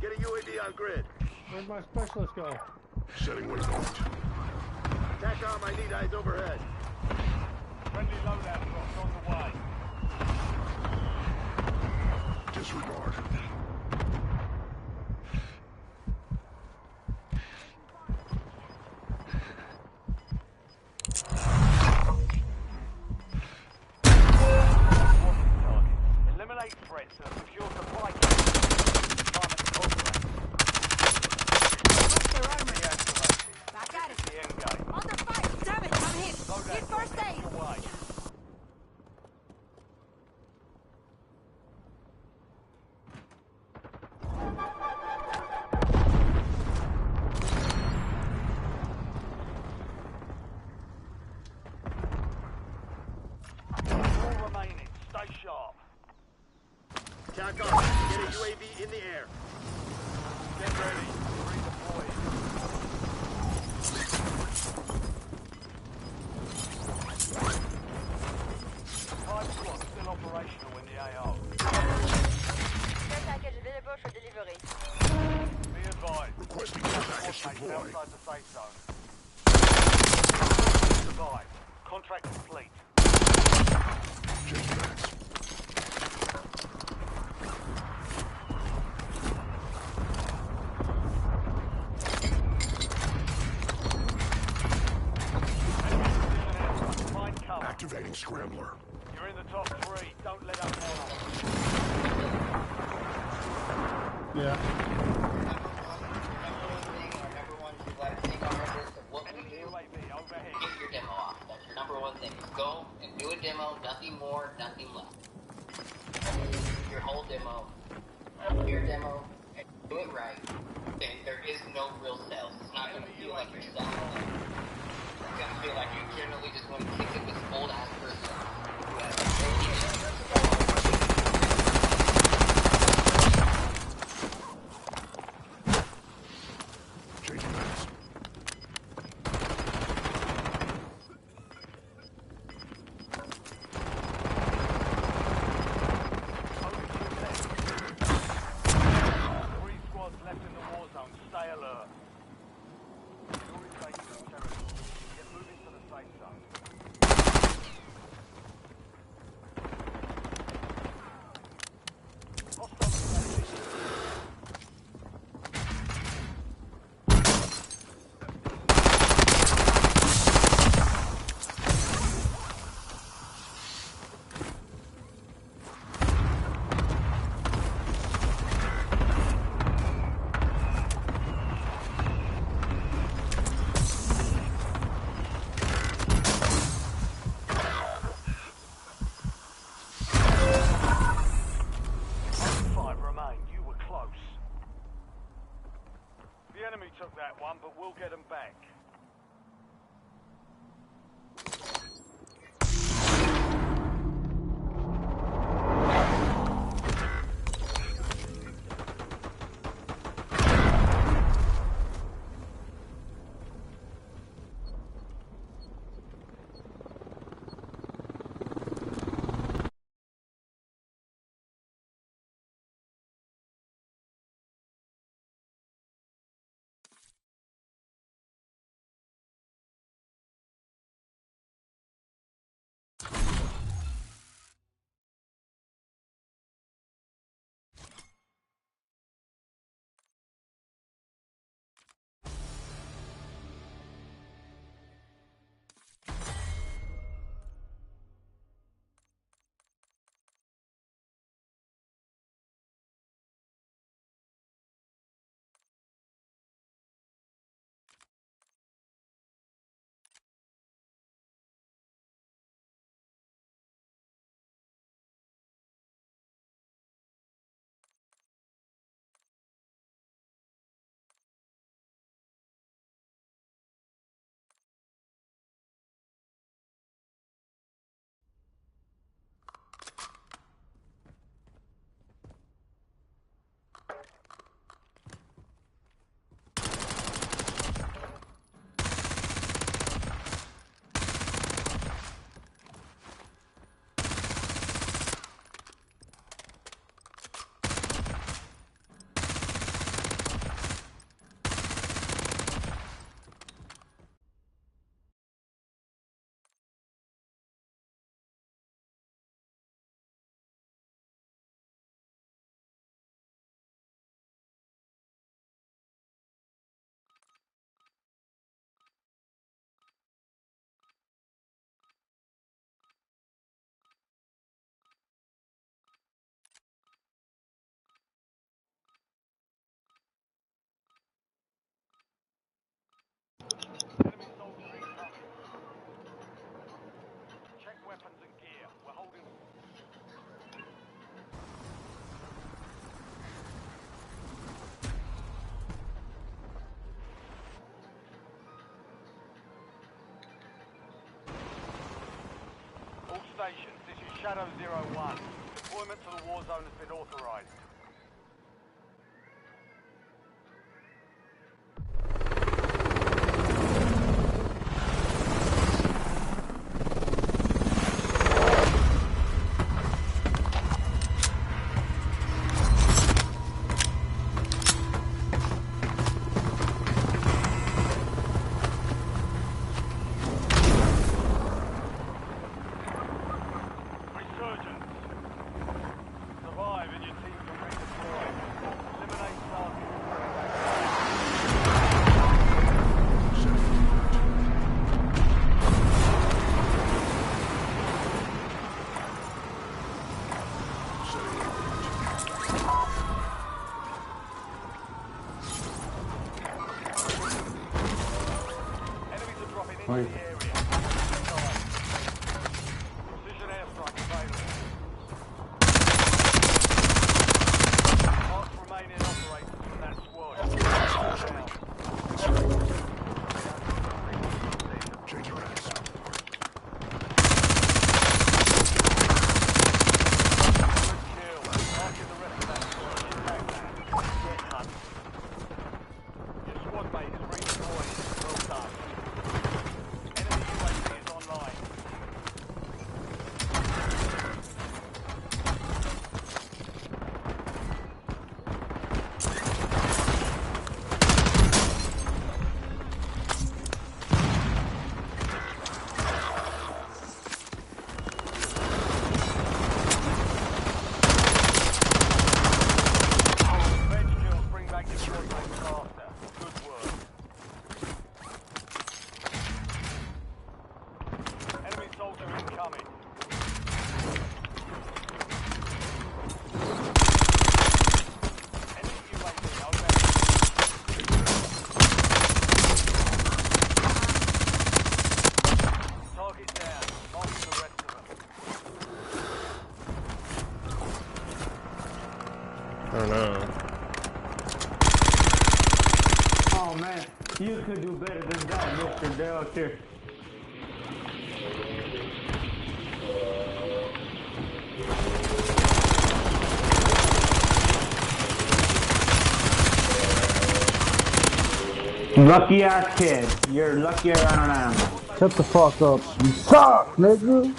Get a UAV on grid.
Where'd my specialist go?
Setting waypoint.
TACOM, I need eyes overhead. Friendly loadout drops on the way.
Disregard.
Eliminate threats and secure supply chains.
Back at it.
The end game.
Under fire. Damn it, I'm hit.
Loadout
Need first
drops
aid.
away. All remaining. Stay sharp.
TACOM, get a UAV in the air.
Get ready. Redeploy. Five squads still operational in the AO.
Care package available for delivery.
Be advised.
Requesting care package
Squad mates
deployed.
outside the safe zone. Survive. Contract complete.
Changing mags.
Find cover.
Activating scrambler.
You're in the top three. Don't let up now.
Yeah.
Enemy UAV overhead.
Get your demo off. That's your number one thing. Just go and do a demo, nothing more, nothing less. Your whole demo, your demo, and do it right. And there is no real sales. It's not going to feel like you're selling it. It's going to feel like you generally just want to kick it with this old ass person who has no
Changing mags.
Three squads left in the war zone. Stay alert. You're in safe territory. Get moving to the safe zone. Five remain. You were close. The enemy took that one, but we'll get them back. stations. This is Shadow 01. Deployment to the war zone has been authorized.
Wait.
Precision airstrike available. Mark remaining operators from that squad.
Change your ass.
Good kill. Marking the rest of that squad. Get hunt. Your squad mate is redeployed. Well done. Enemy UAV is online. Revenge kills bring back your squad mate faster. Good work. Enemy soldier incoming. Enemy UAV overhead. Target down. Marking the rest of them.
I don't know.
Oh man, you could do better than that, Mr. Dale here. Lucky ass kid. You're luckier than I am.
Shut the fuck up. You suck, nigga.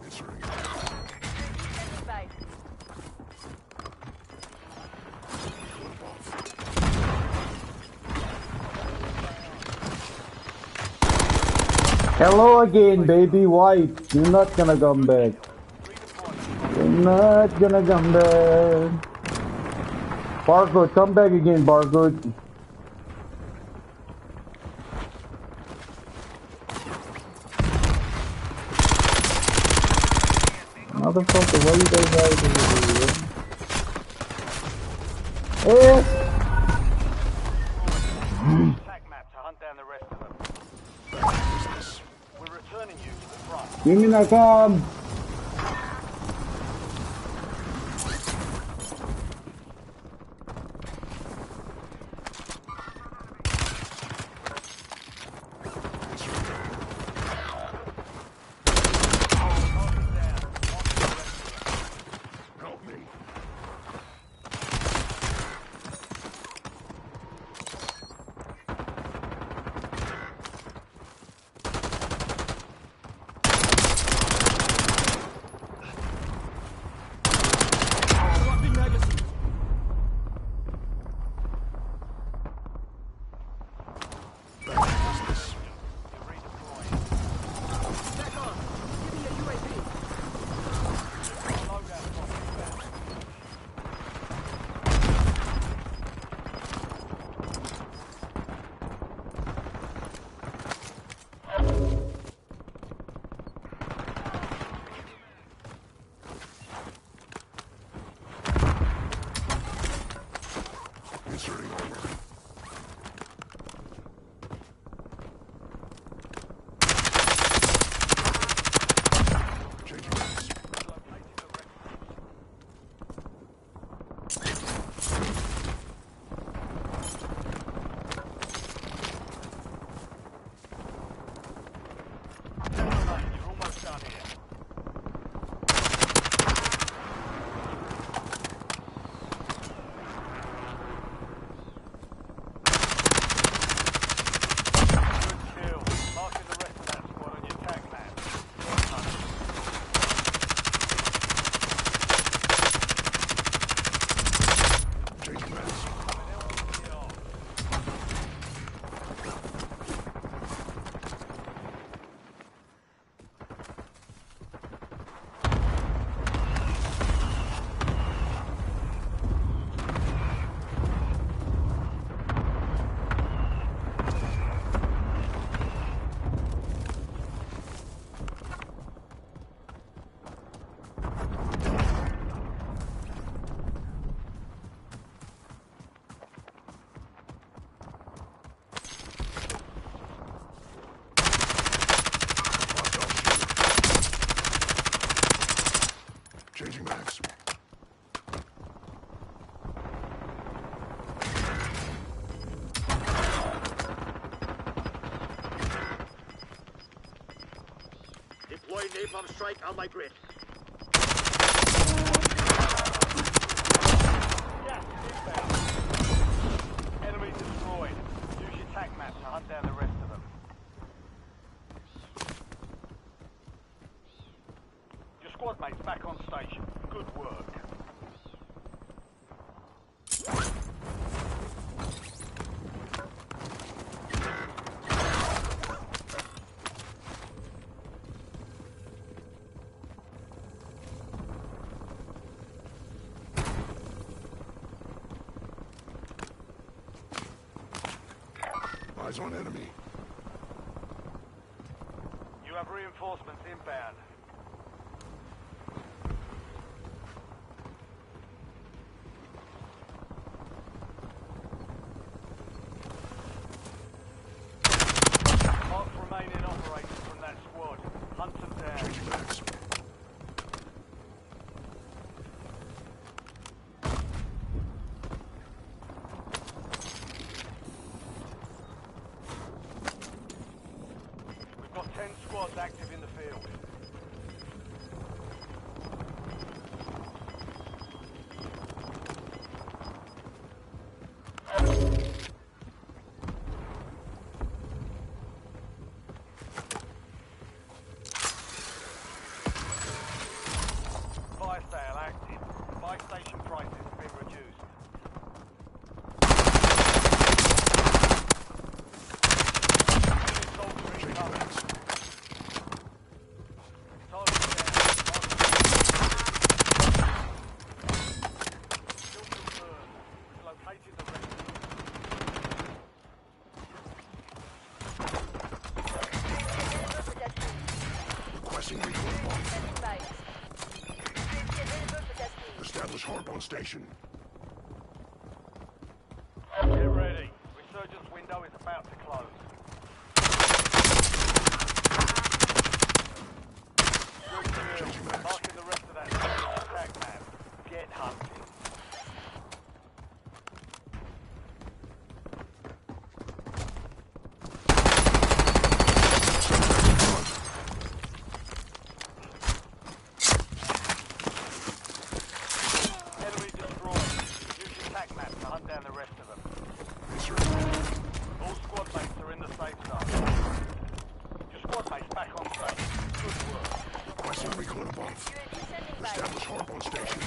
Inserting.
Safe.
Hello again, baby white. You're not gonna come back. You're not gonna come back. Barcode, come back again, Barcode. Motherfucker, why you guys hiding over here?
Attack map to hunt down the rest of them. We're returning you to the front.
Give me that gun.
Help me. Napalm strike on my grid.
Gas is inbound. Enemy destroyed. Use your tac map to hunt down the rest of them. Your squad mates back on station. Good work.
Eyes on enemy.
You have reinforcements inbound. Mark remaining operators from that squad. Hunt them down.
Changing mags.
We've got 10 squads active in the field. Fire sale active. Buy station prices have been reduced. Enemy soldier incoming. Target down. Kill confirmed. We've located the rest of them.
Requesting recon bomb. Establish hardpoint station.
Get ready. Resurgence window is about to close. Good
Changing
kill.
mags.
Marking the rest of that attack map. Get hunting. Enemy destroyed. Use your tac map to hunt down the rest of them. All squad mates are in the safe zone. Your squad mates back on track. Good work.
Requesting recon above. Establish hardpoint station.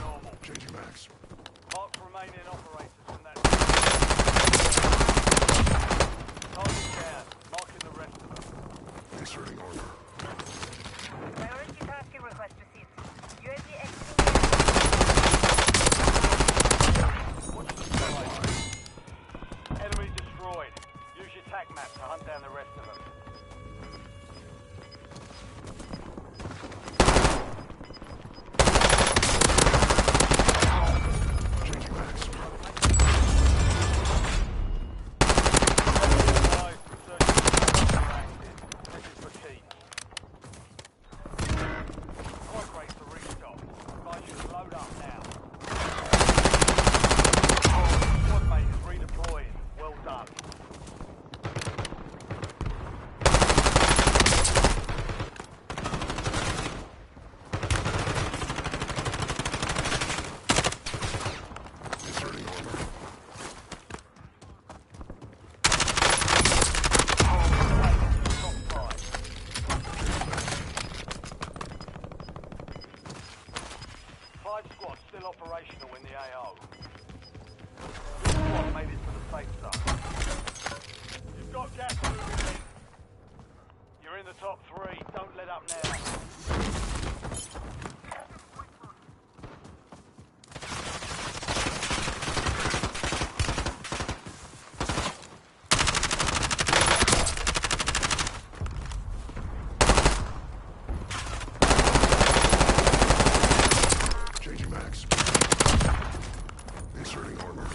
Normal.
Changing mags.
Mark remaining operators from that. Target down. Marking the rest of them.
Inserting armor.
Priority tasking request received. UAV exiting.
Watch the sky. Enemy destroyed. Use your tac map to hunt down the rest of them.
Changing mags.
Guys, resurgence are active. This is for keep. Quite great to restock. Advise you to load up now. Squad mate is redeploying. Well done.
Inserting armor.
Top five. Five squads still operational in the AO. Your squad made it to the safe zone. You've got gas moving in. You're in the top three. Don't let up now.
Changing mags. Inserting armor.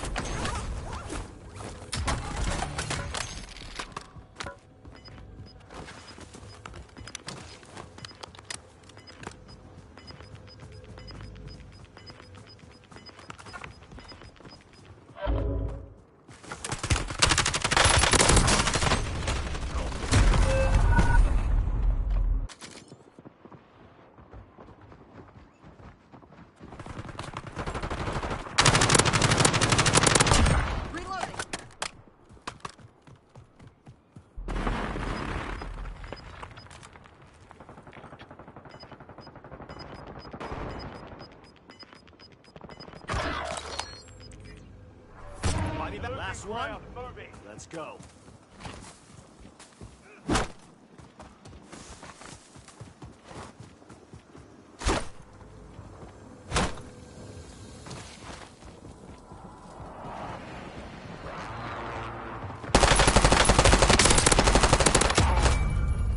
Last one. Moving.
Let's go.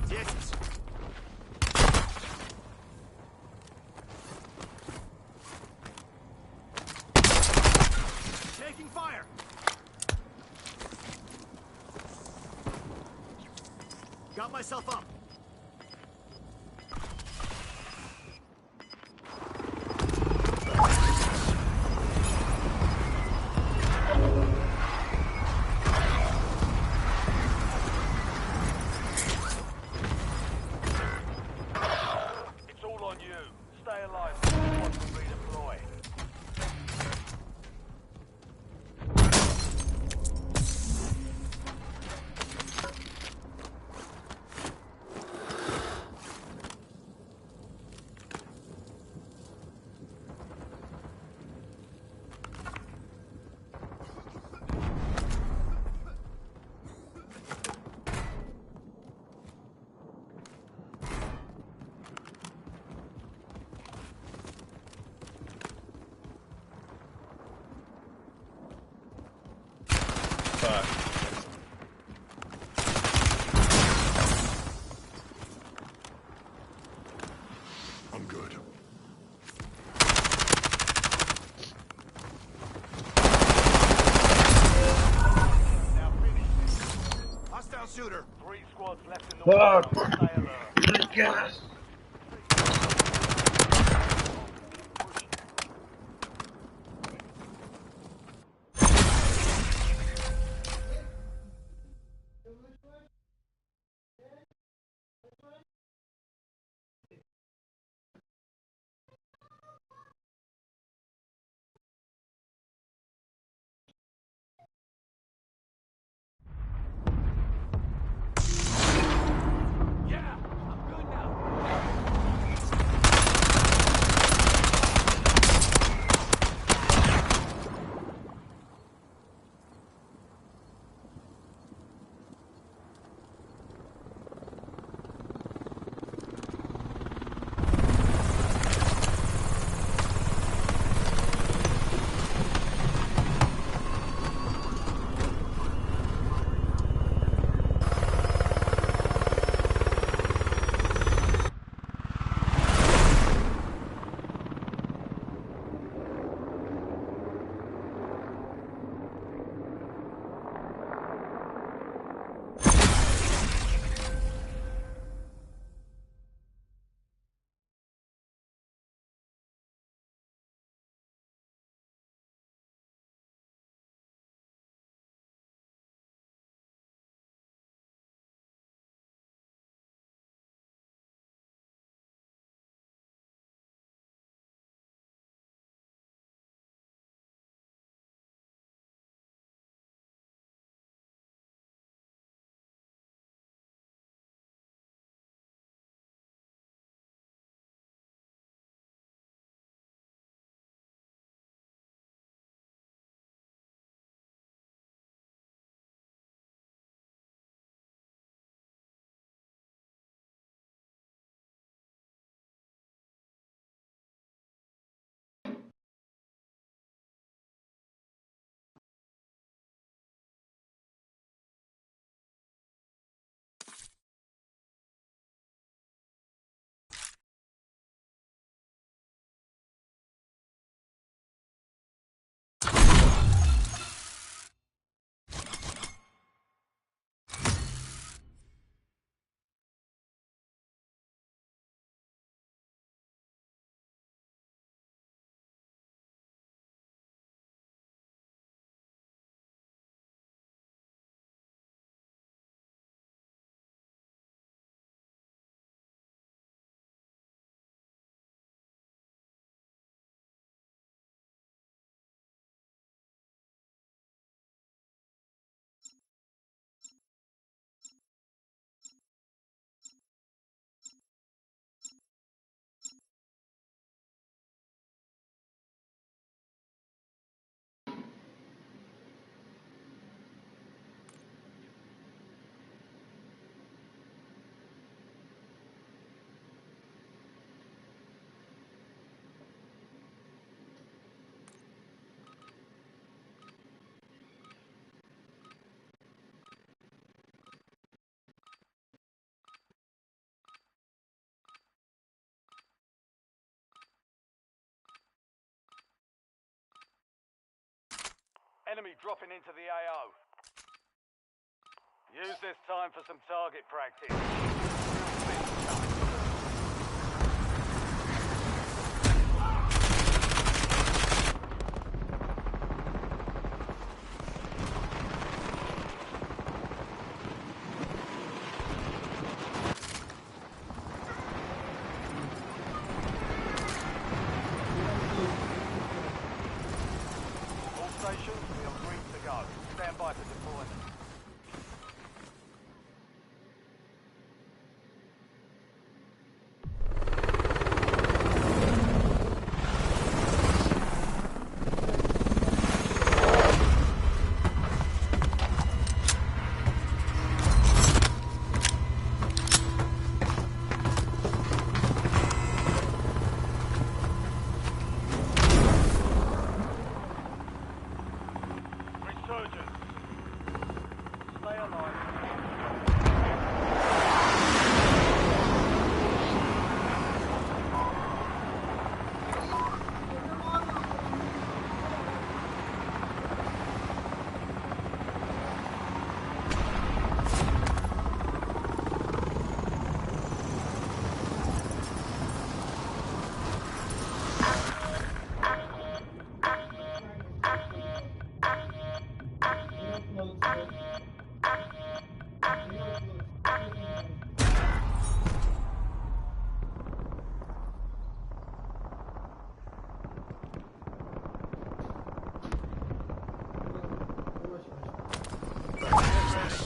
Jesus. Taking fire. Got myself up.
It's all on you. Stay alive. Squad will redeploy.
Fuck.
I'm good.
Now finish.
Hostile shooter.
3 squads left in the war zone. Stay alert. Enemy dropping into the AO. Use this time for some target practice. All stations, we are green to go. Stand by for deployment. Resurgence. Stay alive.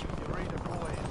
You're redeploying.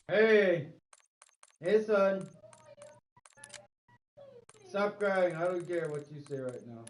Hey! Hey, son! Stop crying. I don't care what you say right now.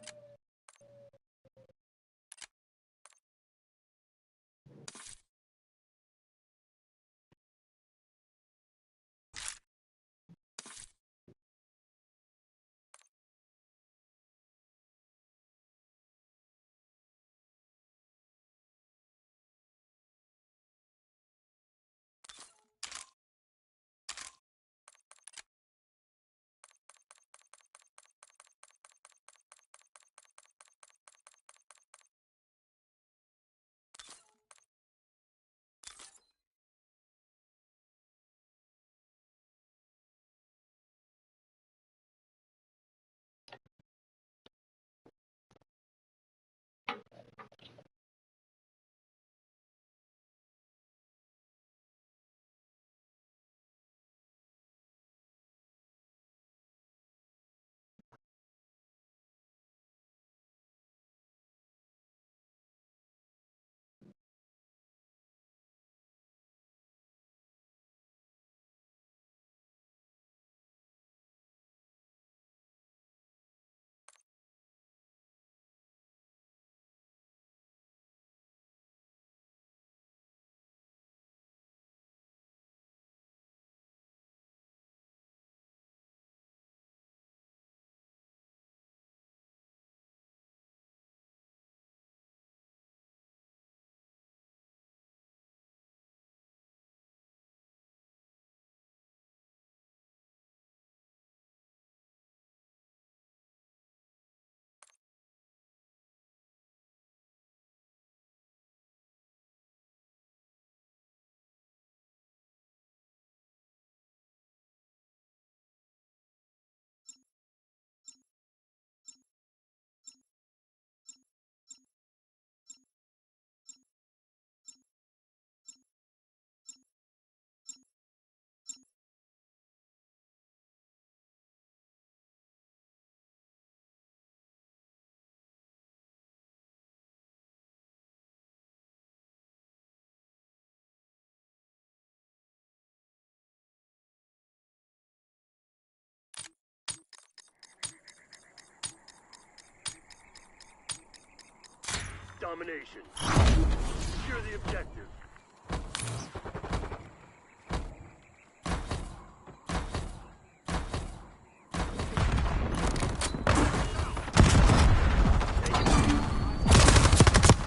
domination. Secure the objective.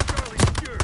Charlie secured.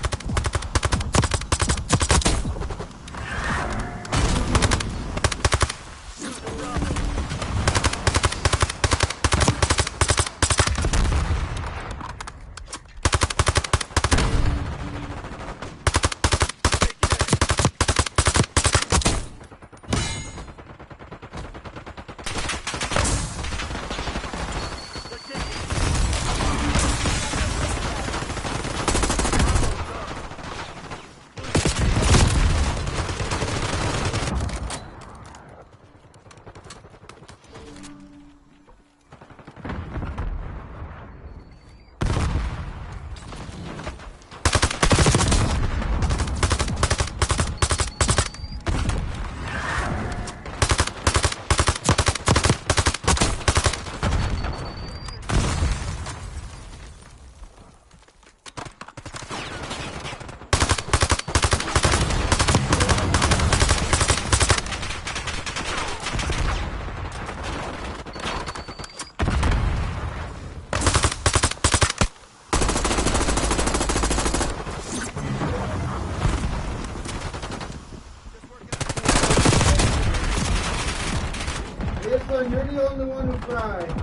Listen, you're the only one who cried.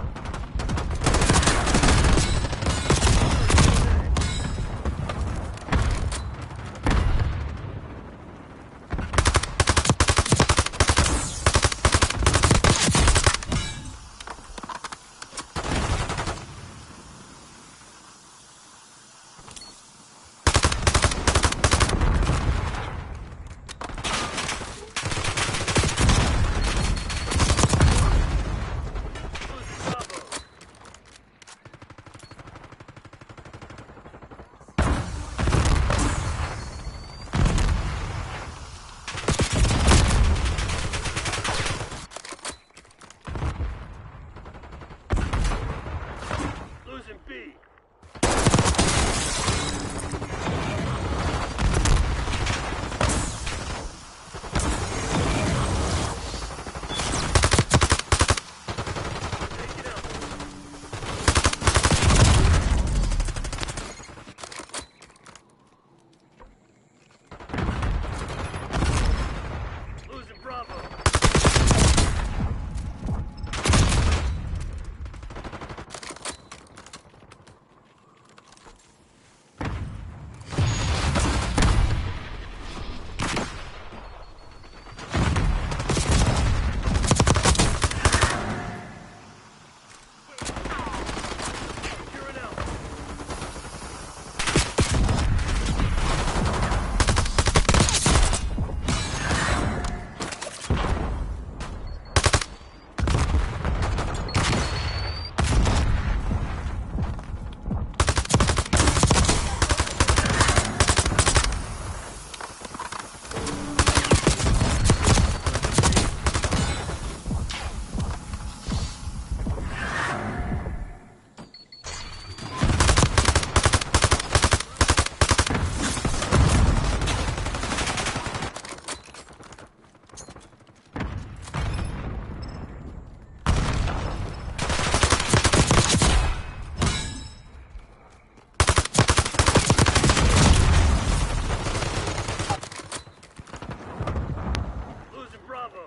Losing B. Losing Bravo. Securing out. Losing Bravo.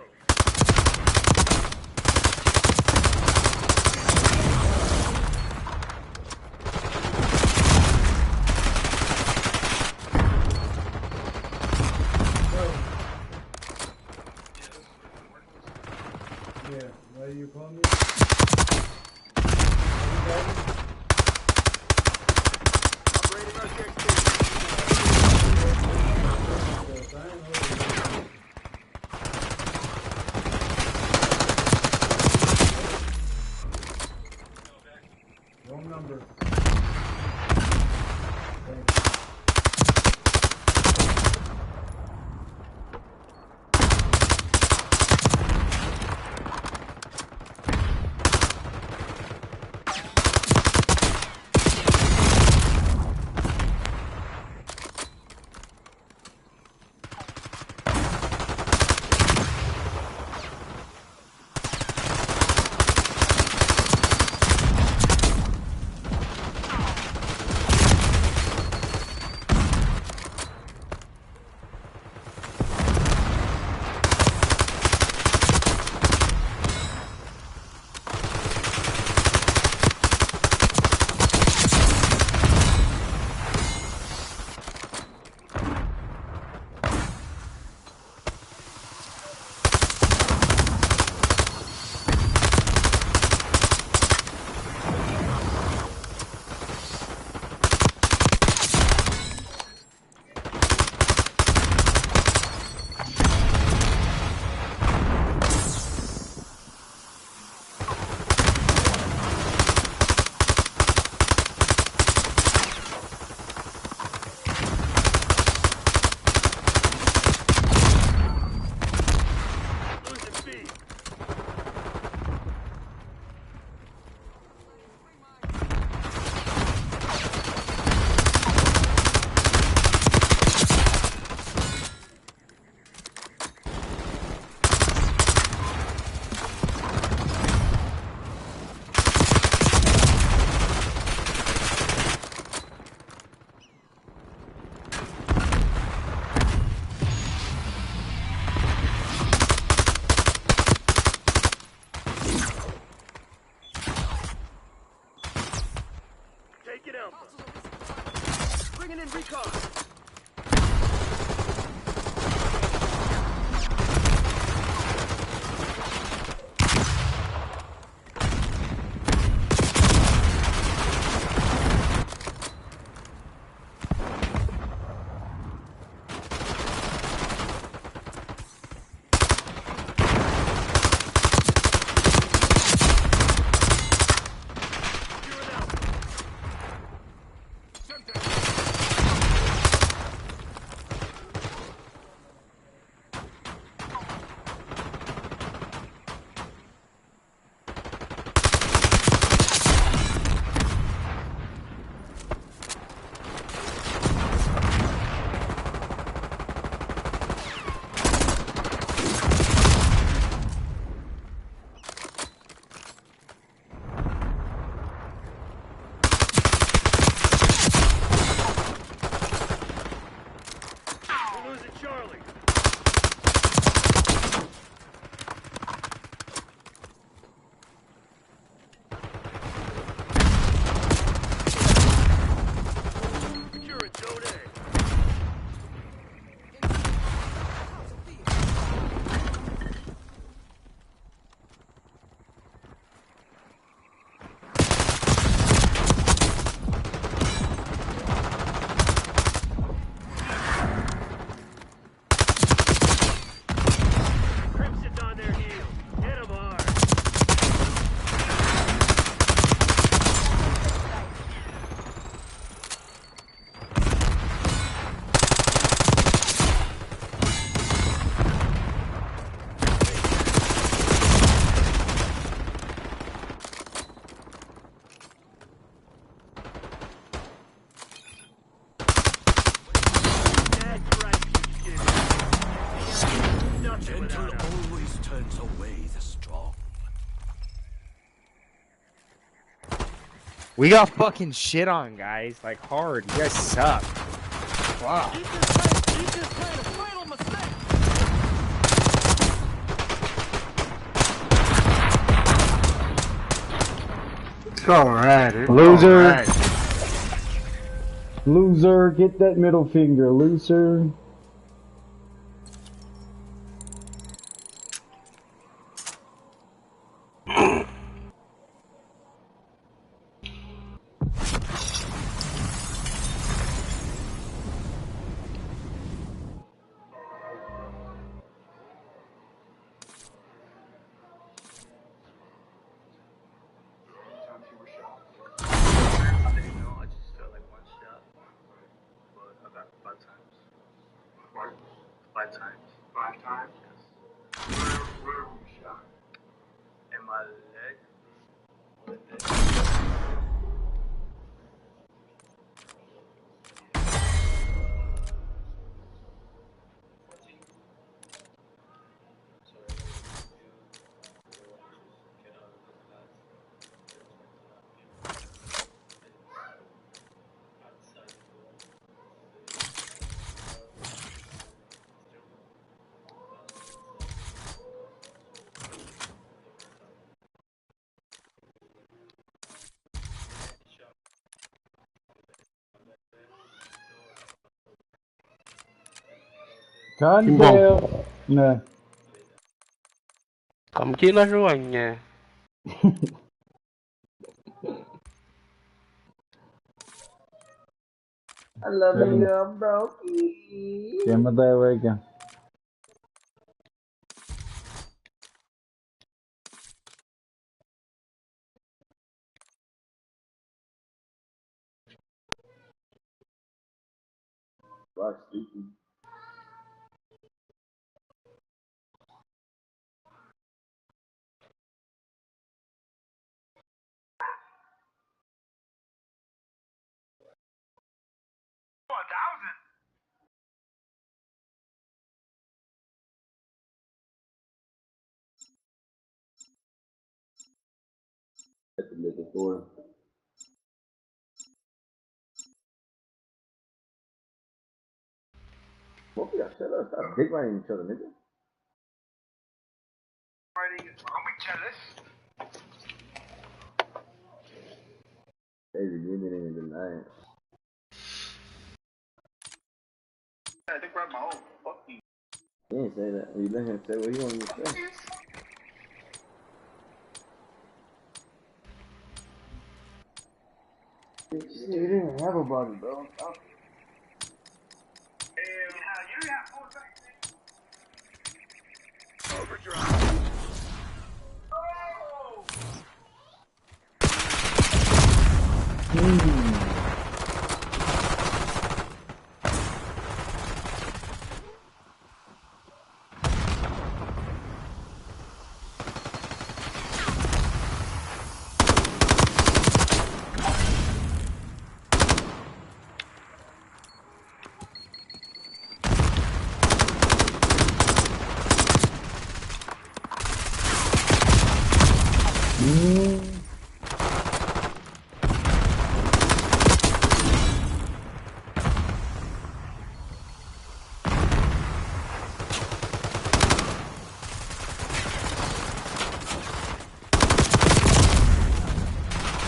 Yeah, why do you call me?
Operating our TXT.
Wrong number.
Bringing in recon.
We got fucking shit on, guys. Like, hard. You guys suck. Wow.
It's alright.
Loser.
Alright.
Loser, get that middle finger, loser. Cancel. Nè.
Cầm chiếc lá rú anh nha.
I love you, bro.
Game of the week.
Both of y'all shut up. Stop dick riding each other, nigga. Hey,
didn't even deny it.
I think grab my own. Fuck you.
He didn't say that. You let him say what he wanted to say. He didn't have a body, bro. Stop.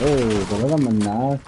Oh, talaga manas.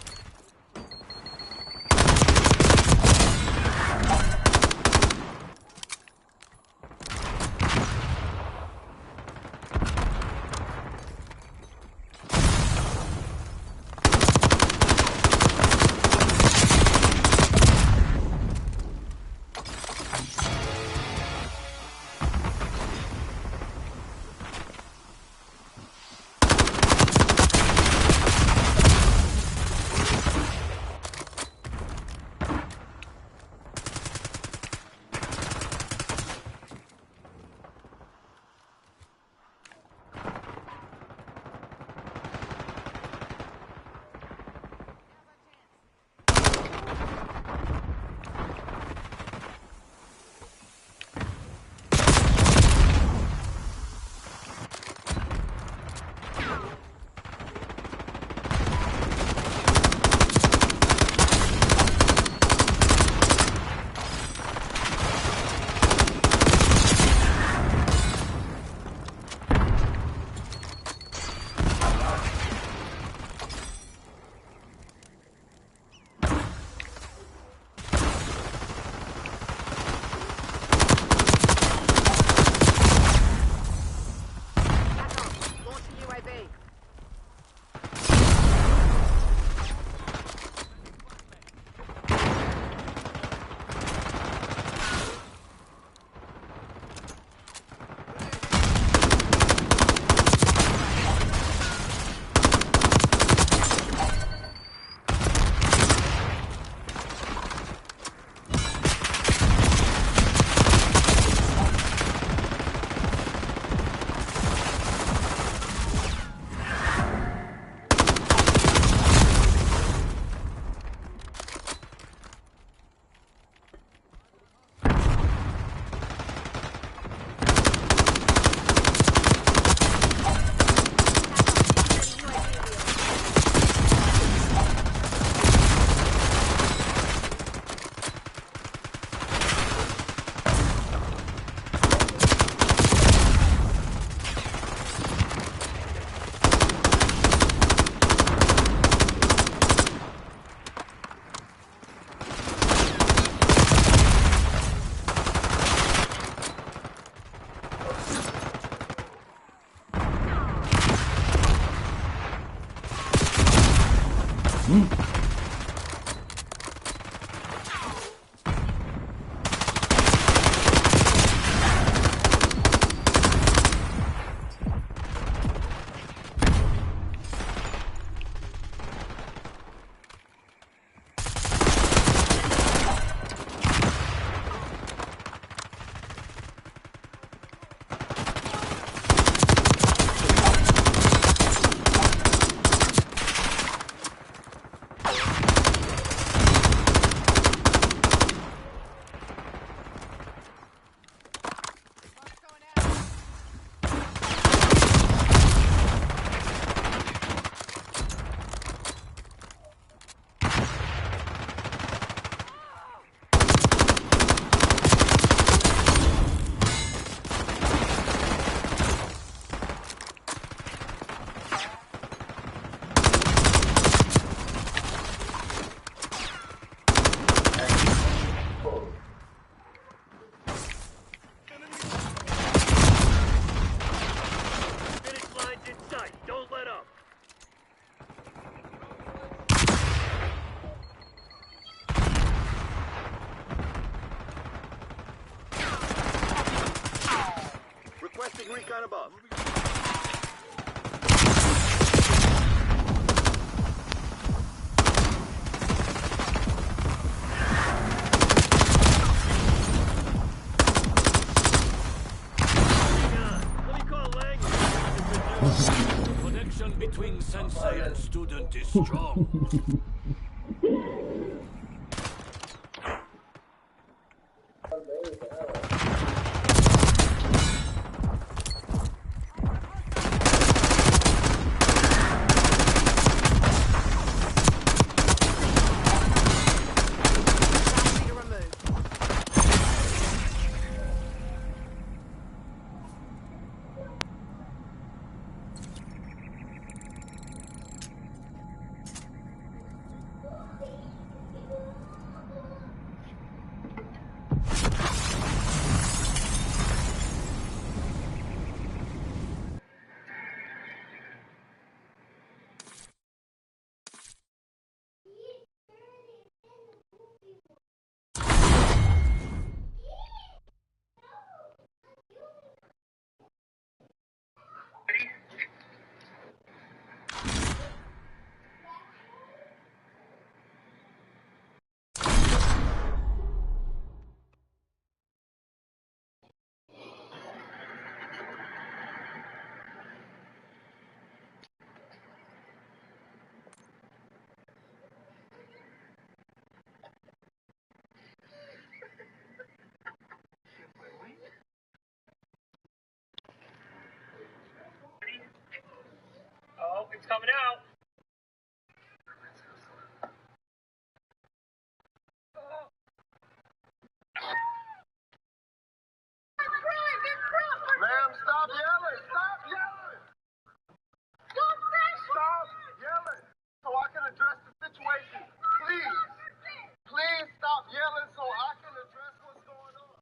Gun above.
Connection between sensei and student is strong.
Oh, it's coming out. Ma'am, stop yelling! Stop yelling! Stop yelling so I can address the situation. Please. Please stop yelling so I can address what's going on.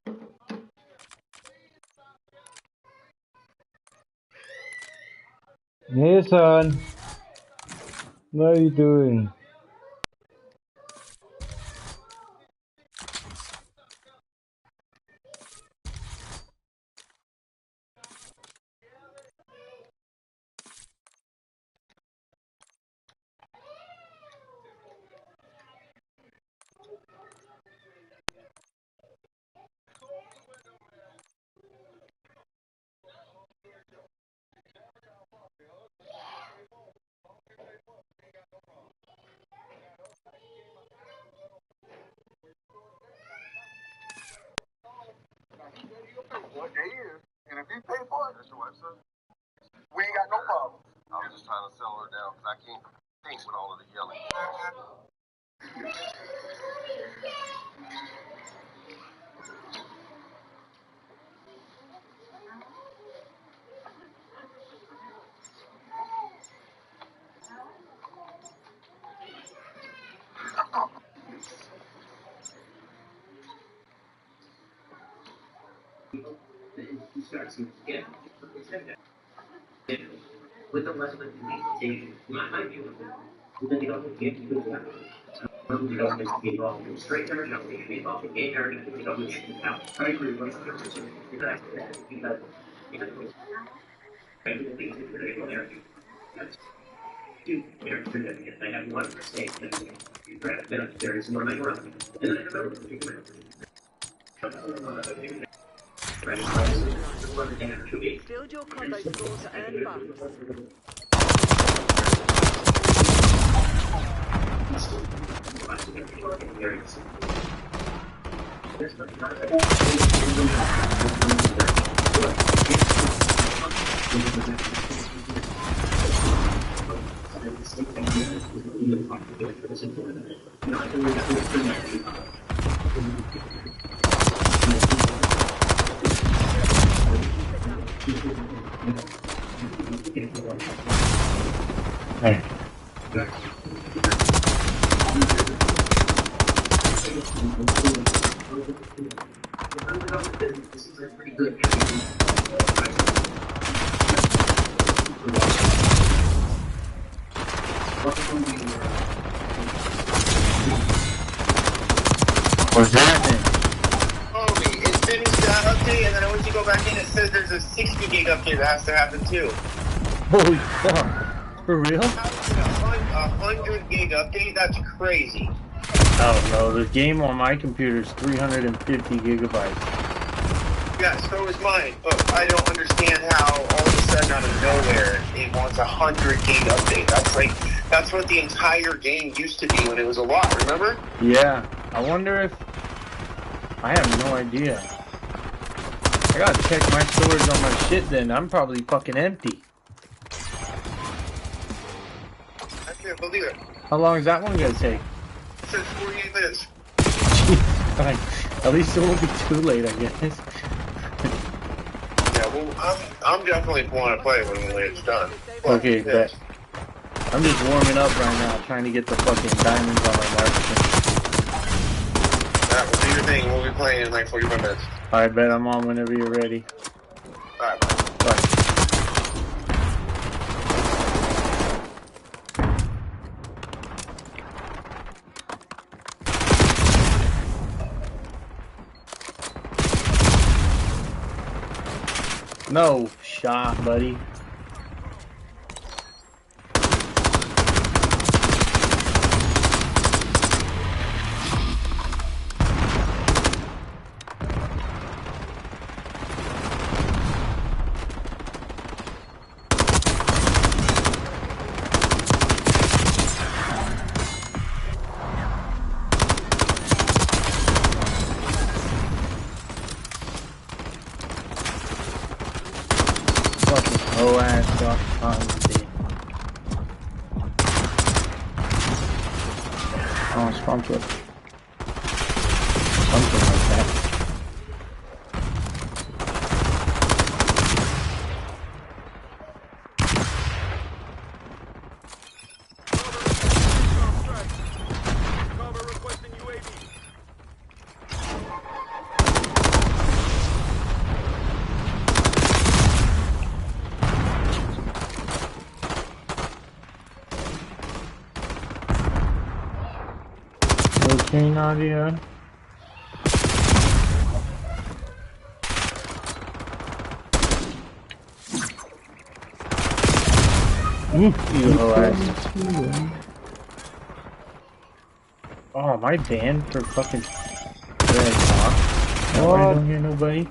Hey son, what are you doing?
What they is, and if he pay for it, that's your wife, son. We ain't got no problem. I was just trying to settle her down because I can't think with all of the yelling.
With the less of my view of it, then you don't get to do that. You don't get to be involved in straight there, you don't get to be involved in gay there, you don't get to be out. I agree with 100%. Because I do think it's very well there. Two, I have one mistake, you grab it, there is one I run. And then I remember
Build your combo score to earn buffs.
Hey.
What's happening?
Homie, it's
finished that update, and then once you go back in, it says there's a 60 gig update that has to happen too.
Holy fuck. For real?
How is it a 100 gig update? That's crazy.
Oh no, the game on my computer is 350 gigabytes.
Yeah, so is mine, but I don't understand how all of a sudden out of nowhere it wants a 100 gig update. That's what the entire game used to be when it was a lot, remember?
Yeah, I wonder if... I have no idea. I gotta check my storage on my shit then. I'm probably fucking empty.
I can't believe it.
How long is that one gonna take?
It says 48 minutes.
Fine. At least it won't be too late, I guess.
Yeah, well, I'm definitely want to play when it's done.
Okay,
yes.
bet. I'm just warming up right now, trying to get the fucking diamonds on my market.
Alright, we'll do your thing. We'll be playing in like 45 minutes.
Alright, bet I'm on whenever you're ready.
Alright, bye.
Bye. No shot, buddy. Oh, ass off on the sponsor. Something like that. Okay, Nadia. Oh, am I banned for fucking red talk? No, I don't hear nobody.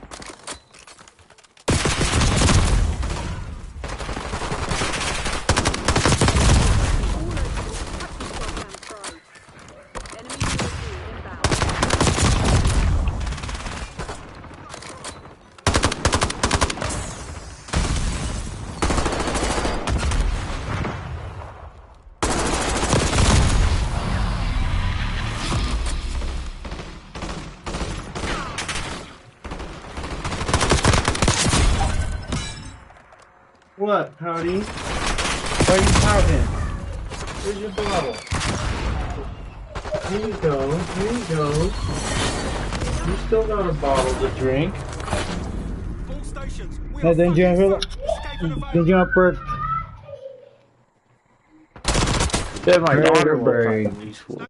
What, Howdy? Why are you pouting? Where's your bottle? Here you go, here you go. You still got a bottle to drink.
Hey, then you have first.
Said my
Murder
daughter
bird.
was